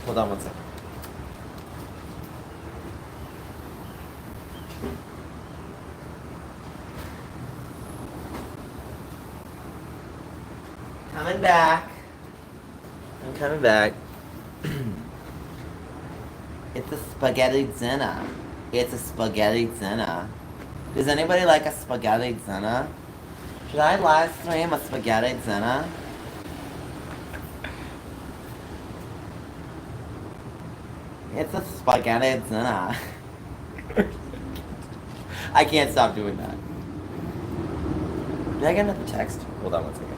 Hold on one second. Coming back. I'm coming back. It's a spaghetti dinner. It's a spaghetti dinner. Does anybody like a spaghetti dinner? Should I live stream a spaghetti dinner? It's a spaghetti dinner. I can't stop doing that. Did I get another text? Hold on one second.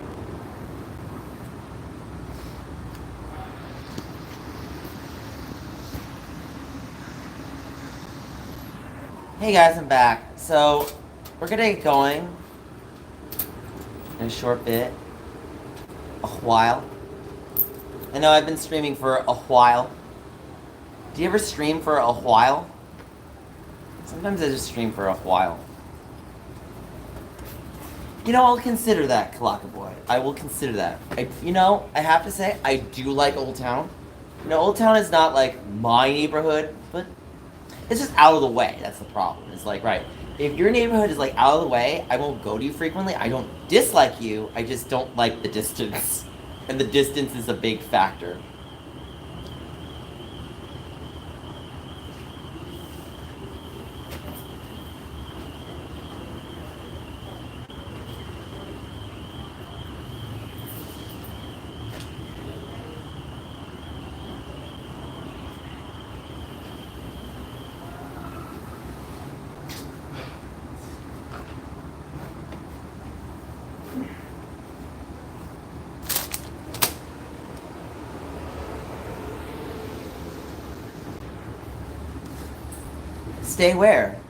Hey guys, I'm back. So, we're gonna get going in a short bit. A while. I know I've been streaming for a while. Do you ever stream for a while? Sometimes I just stream for a while. You know, I'll consider that, Kalaka Boy. I will consider that. I have to say, I do like Old Town. You know, Old Town is not like my neighborhood, but it's just out of the way. That's the problem. It's like, right, if your neighborhood is like out of the way, I won't go to you frequently. I don't dislike you. I just don't like the distance. And the distance is a big factor. Stay where?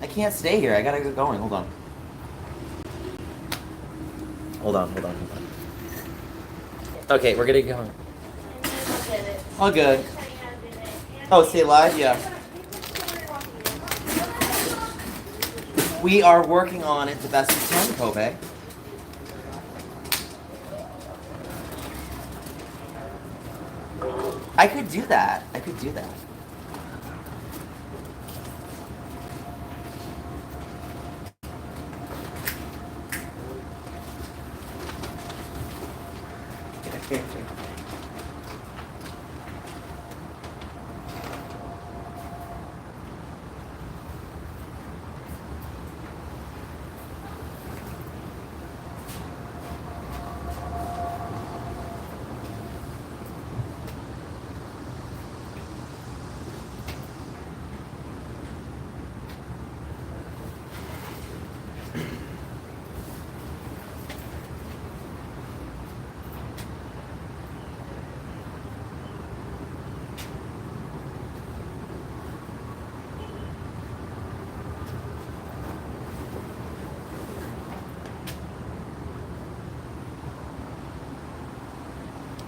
I can't stay here. I gotta get going. Hold on. Hold on. Okay, we're gonna get going. All good. Oh, stay live? Yeah. We are working on it the best we can, Kobe. I could do that.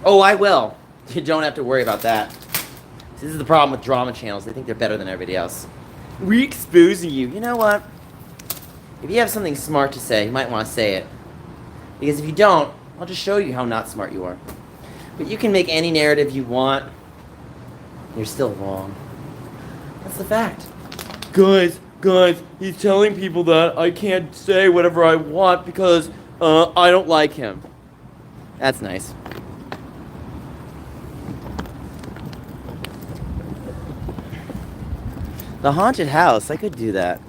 Oh, I will. You don't have to worry about that. This is the problem with drama channels. They think they're better than everybody else. We're exposing you. You know what? If you have something smart to say, you might want to say it. Because if you don't, I'll just show you how not smart you are. But you can make any narrative you want. You're still wrong. That's the fact. Guys, he's telling people that I can't say whatever I want because I don't like him. That's nice. The haunted house, I could do that.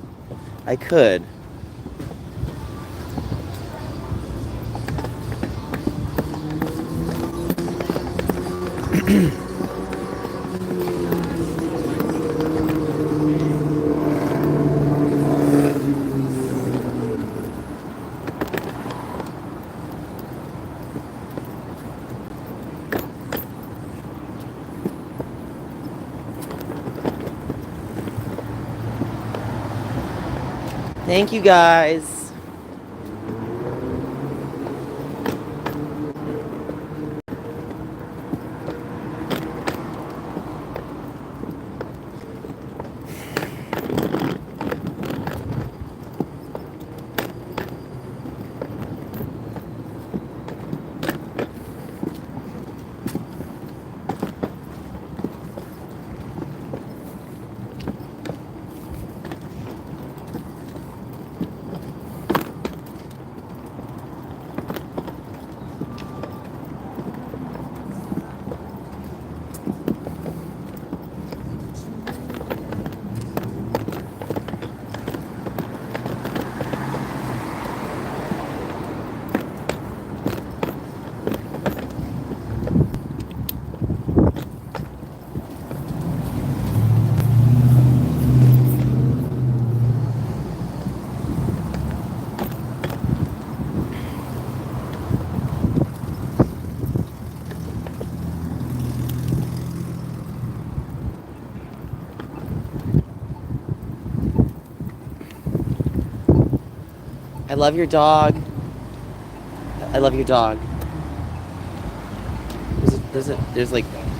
I could. Thank you guys. I love your dog. I love your dog. There's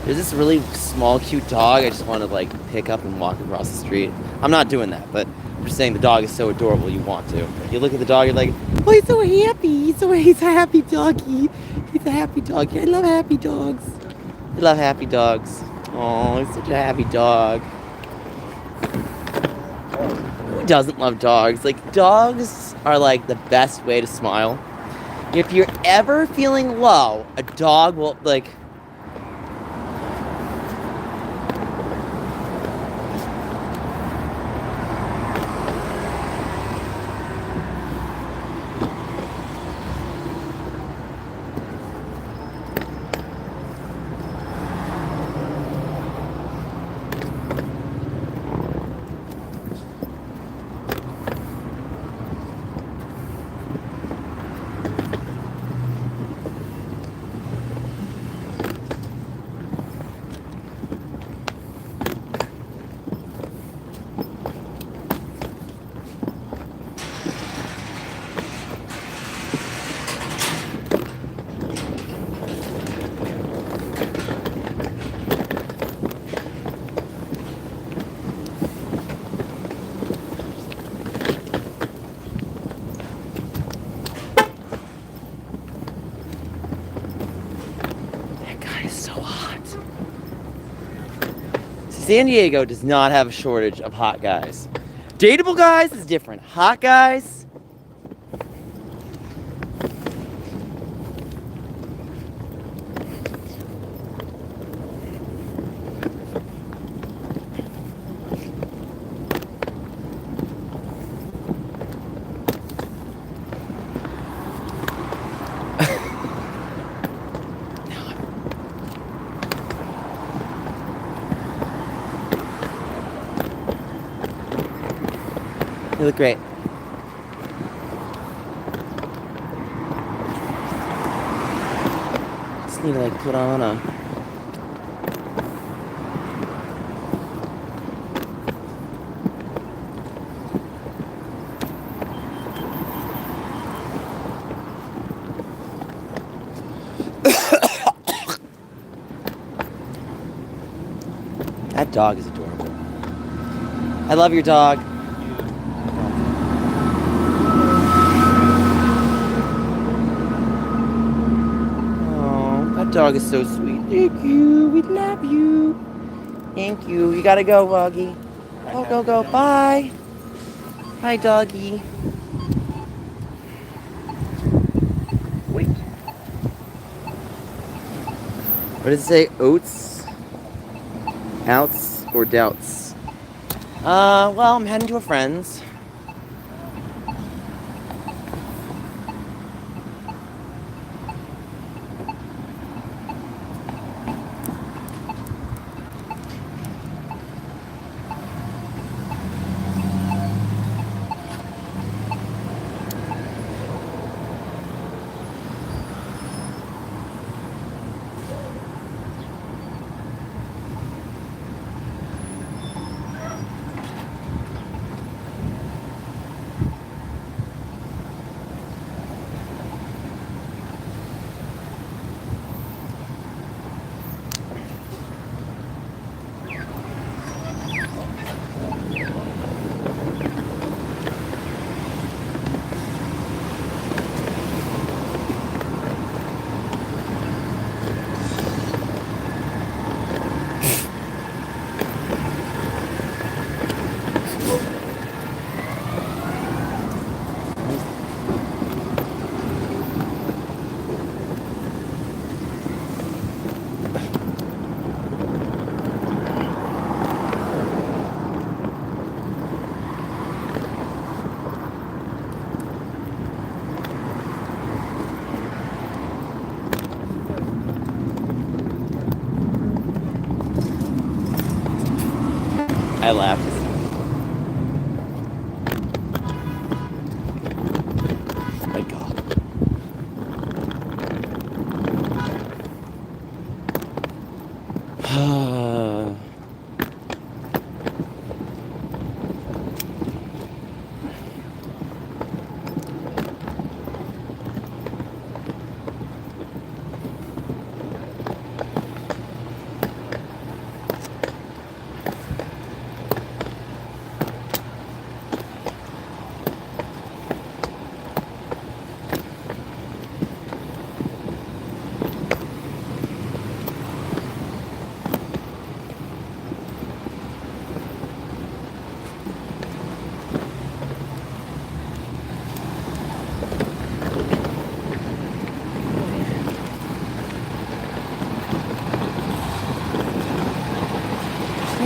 this really small, cute dog I just want to like pick up and walk across the street. I'm not doing that, but I'm just saying the dog is so adorable you want to. You look at the dog, you're like, oh, he's so happy. He's a happy doggy. He's a happy doggy. I love happy dogs. I love happy dogs. Oh, he's such a happy dog. Who doesn't love dogs? Like, dogs are like the best way to smile. If you're ever feeling low, a dog will like. San Diego does not have a shortage of hot guys. Dateable guys is different. Hot guys. You look great. Just need to like put on a. That dog is adorable. I love your dog. Dog is so sweet. Thank you. We love you. Thank you. You gotta go, doggy. Go. Bye. Hi, doggy. Wait. What does it say? Oats? Outs or doubts? Well, I'm heading to a friend's. I laughed. My God.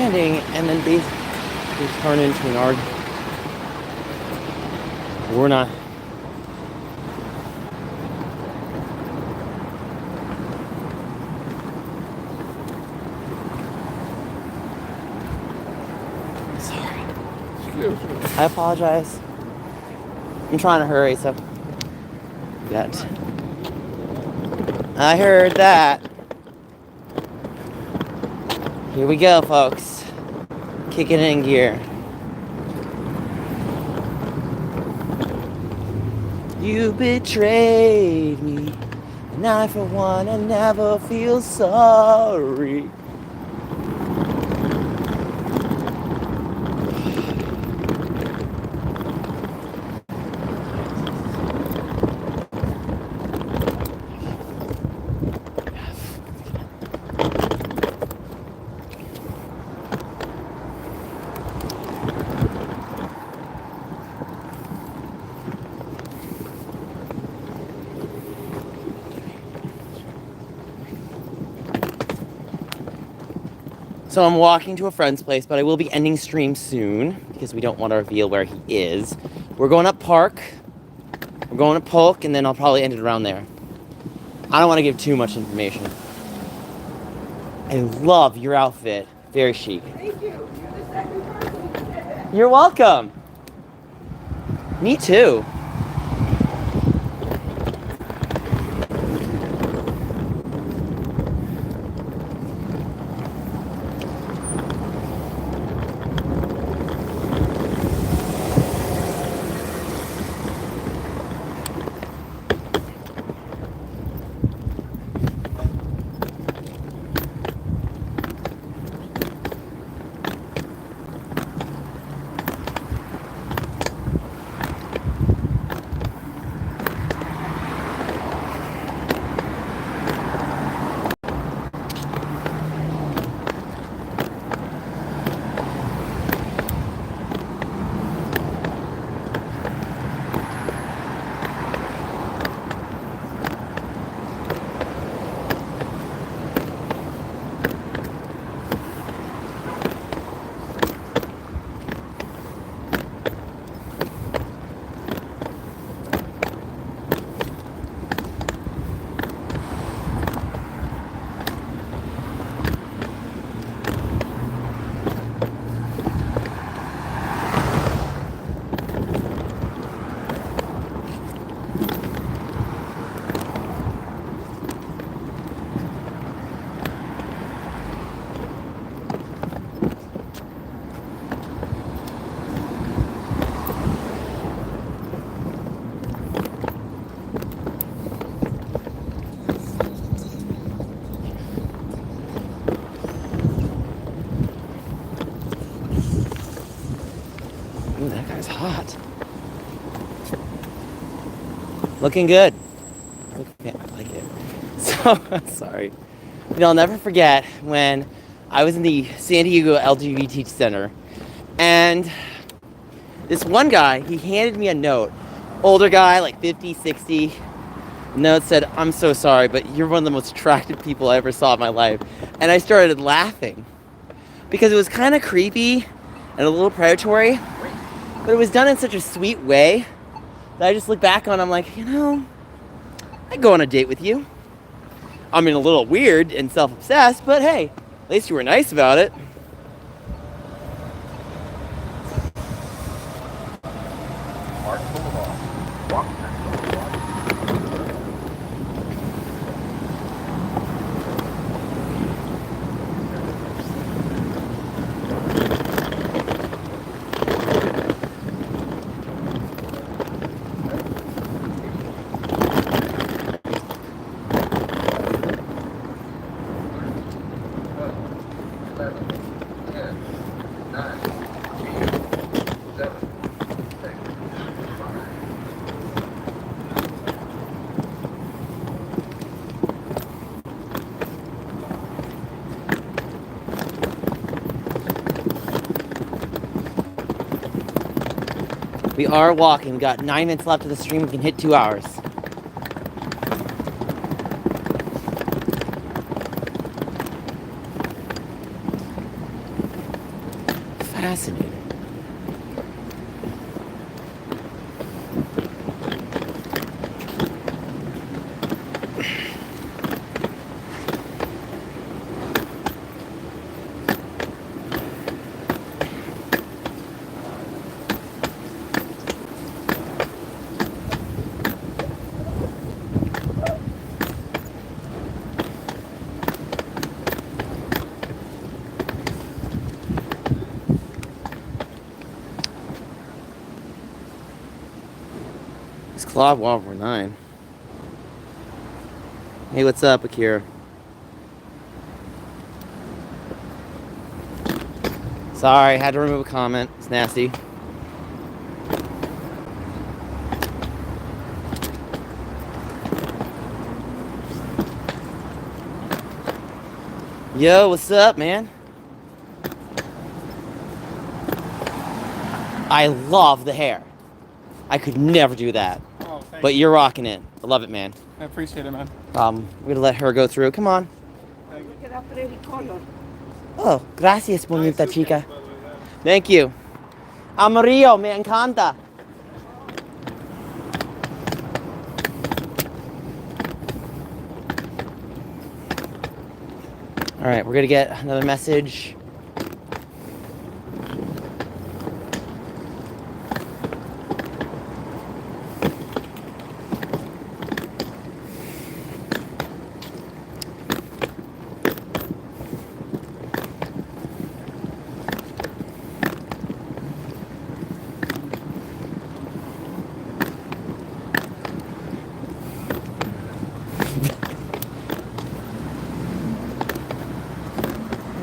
understanding, and then basically turn into an argument. We're not. Sorry. I apologize. I'm trying to hurry, so. That. I heard that. Here we go, folks. Kicking it in gear. You betrayed me, and I, for one, I never feel sorry. So I'm walking to a friend's place, but I will be ending stream soon because we don't want to reveal where he is. We're going up Park. We're going to Polk, and then I'll probably end it around there. I don't want to give too much information. I love your outfit. Very chic. Thank you. You're the second person who said that. You're welcome. Me too. Ooh, that guy's hot. Looking good. Okay, I like it. So, sorry. You know, I'll never forget when I was in the San Diego LGBT Center, and this one guy, he handed me a note. Older guy, like 50, 60. The note said, "I'm so sorry, but you're one of the most attractive people I ever saw in my life." And I started laughing because it was kind of creepy and a little predatory, but it was done in such a sweet way that I just look back on, I'm like, you know, I'd go on a date with you. I mean, a little weird and self-obsessed, but hey, at least you were nice about it. Park Boulevard. Walk We are walking. We got 9 minutes left of the stream. We can hit 2 hours. fascinating. It's Claude Walker 9. Hey, what's up, Akira? Sorry, had to remove a comment. It's nasty. Yo, what's up, man? I love the hair. I could never do that. Oh, thank But you're rocking it. I love it, man. I appreciate it, man. We're gonna let her go through. Come on. Oh, gracias, bonita chica. Thank you. Amarillo, me encanta. All right, we're gonna get another message.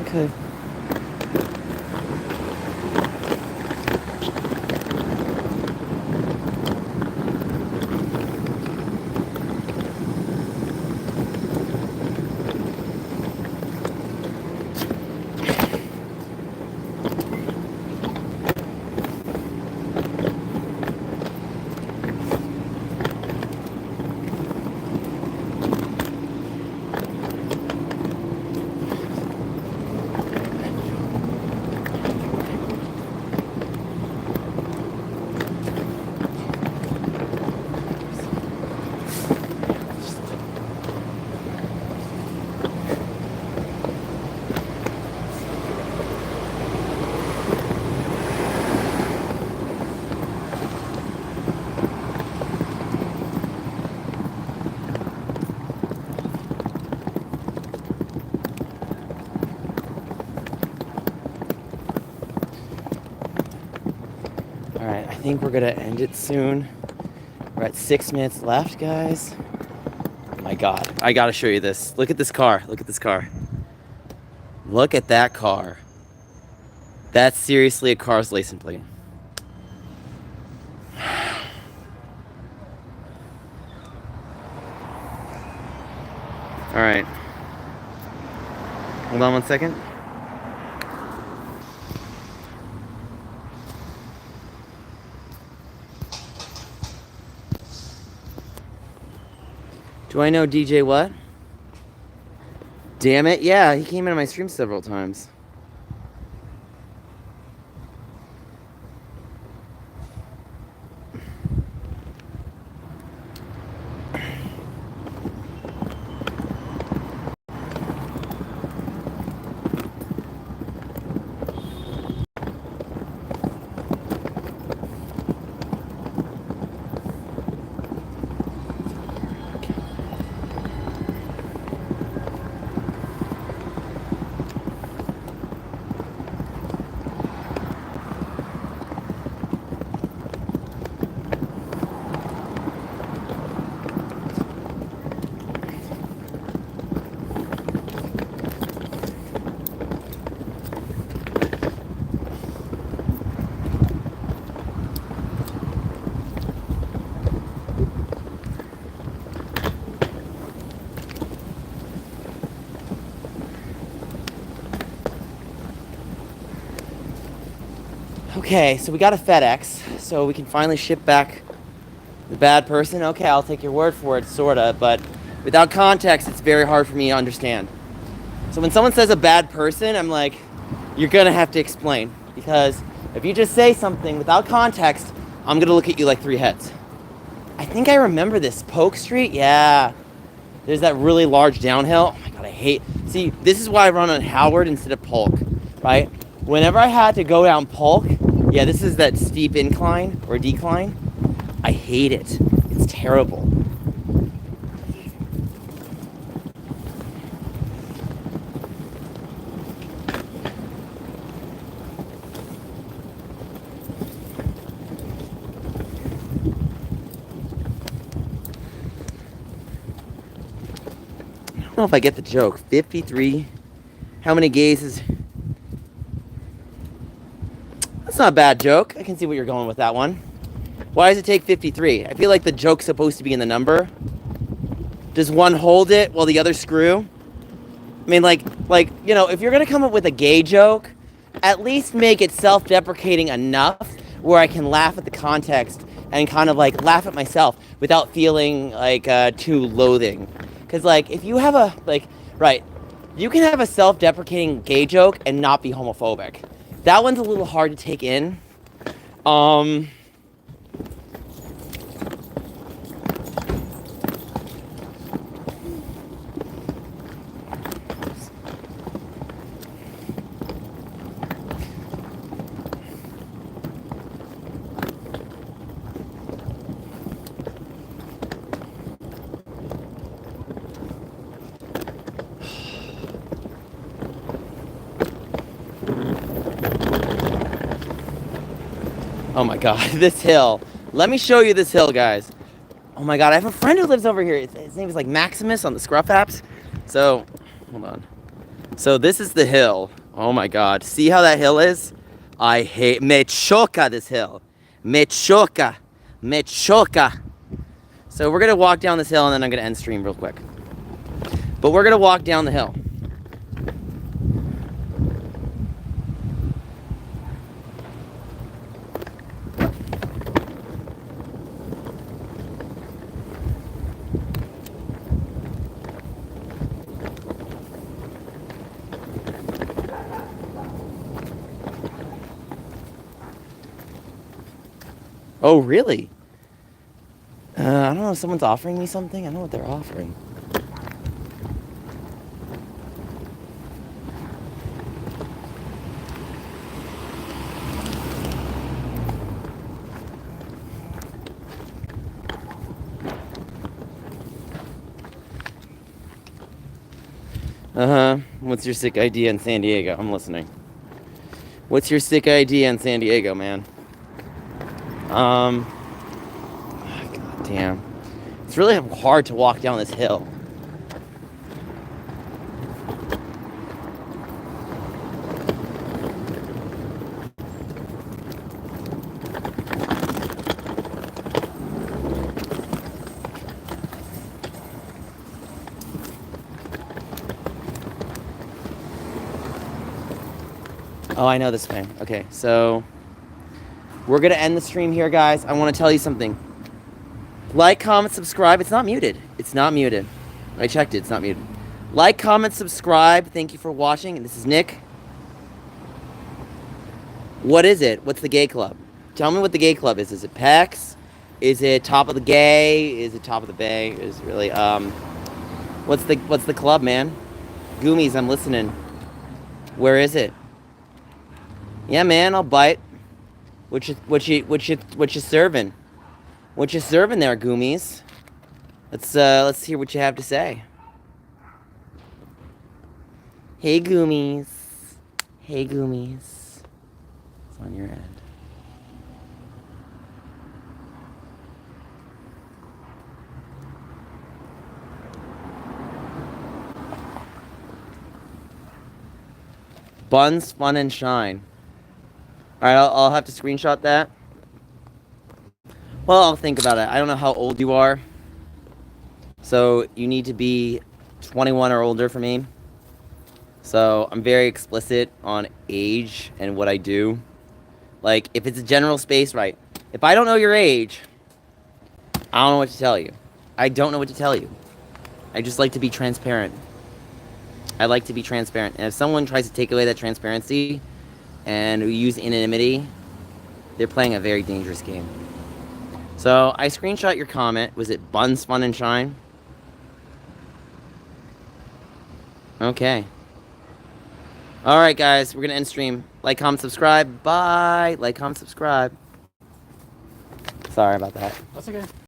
Okay. All right, I think we're gonna end it soon. We're at 6 minutes left, guys. Oh my God, I gotta show you this. Look at this car. Look at this car. Look at that car. That's seriously a car's license plate. All right. Hold on 1 second. Do I know DJ what? Damn it, yeah, he came into my stream several times. Okay, so we got a FedEx, so we can finally ship back the bad person. Okay, I'll take your word for it, sorta, but without context, it's very hard for me to understand. So when someone says a bad person, I'm like, you're gonna have to explain. Because if you just say something without context, I'm gonna look at you like 3 heads. I think I remember this. Polk Street? Yeah. There's that really large downhill. Oh my god, I hate... See, this is why I run on Howard instead of Polk, right? Whenever I had to go down Polk, yeah, this is that steep incline or decline. I hate it. It's terrible. I don't know if I get the joke. 53. How many gays is... That's not a bad joke. I can see what you're going with that one. Why does it take 53? I feel like the joke's supposed to be in the number. Does one hold it while the other screw? I mean, like, you know, if you're gonna come up with a gay joke, at least make it self-deprecating enough where I can laugh at the context and kind of like laugh at myself without feeling like too loathing. Because like, if you have a, like, right, you can have a self-deprecating gay joke and not be homophobic. That one's a little hard to take in. Oh my god, this hill. Let me show you this hill, guys. Oh my god, I have a friend who lives over here. His name is like Maximus on the Scruff apps. So, hold on. So this is the hill. Oh my god. See how that hill is? I hate... Me choca this hill. Me choca. Me choca. So we're gonna walk down this hill and then I'm gonna end stream real quick. But we're gonna walk down the hill. Oh, really? I don't know if someone's offering me something. I don't know what they're offering. What's your sick idea in San Diego? I'm listening. What's your sick idea in San Diego, man? God damn. It's really hard to walk down this hill. Oh, I know this thing. Okay, so we're gonna end the stream here, guys. I want to tell you something. Like, comment, subscribe. It's not muted. It's not muted. I checked it. It's not muted. Like, comment, subscribe. Thank you for watching. And this is Nick. What is it? What's the gay club? Tell me what the gay club is. Is it PEX? Is it Top of the Gay? Is it Top of the Bay? Is it really what's the club, man? Goomies, I'm listening. Where is it? Yeah, man, I'll bite. What you serving? What you serving there, Goomies? Let's hear what you have to say. Hey, Goomies. Hey, Goomies. It's on your end. Buns, fun, and shine. Alright, I'll have to screenshot that. Well, I'll think about it. I don't know how old you are. So, you need to be 21 or older for me. So, I'm very explicit on age and what I do. Like, if it's a general space, right. If I don't know your age, I don't know what to tell you. I don't know what to tell you. I just like to be transparent. I like to be transparent. And if someone tries to take away that transparency, and who use anonymity, they're playing a very dangerous game. So I screenshot your comment. Was it Buns, Fun, and Shine? Okay. Alright, guys. We're going to end stream. Like, comment, subscribe. Bye. Like, comment, subscribe. Sorry about that. That's okay.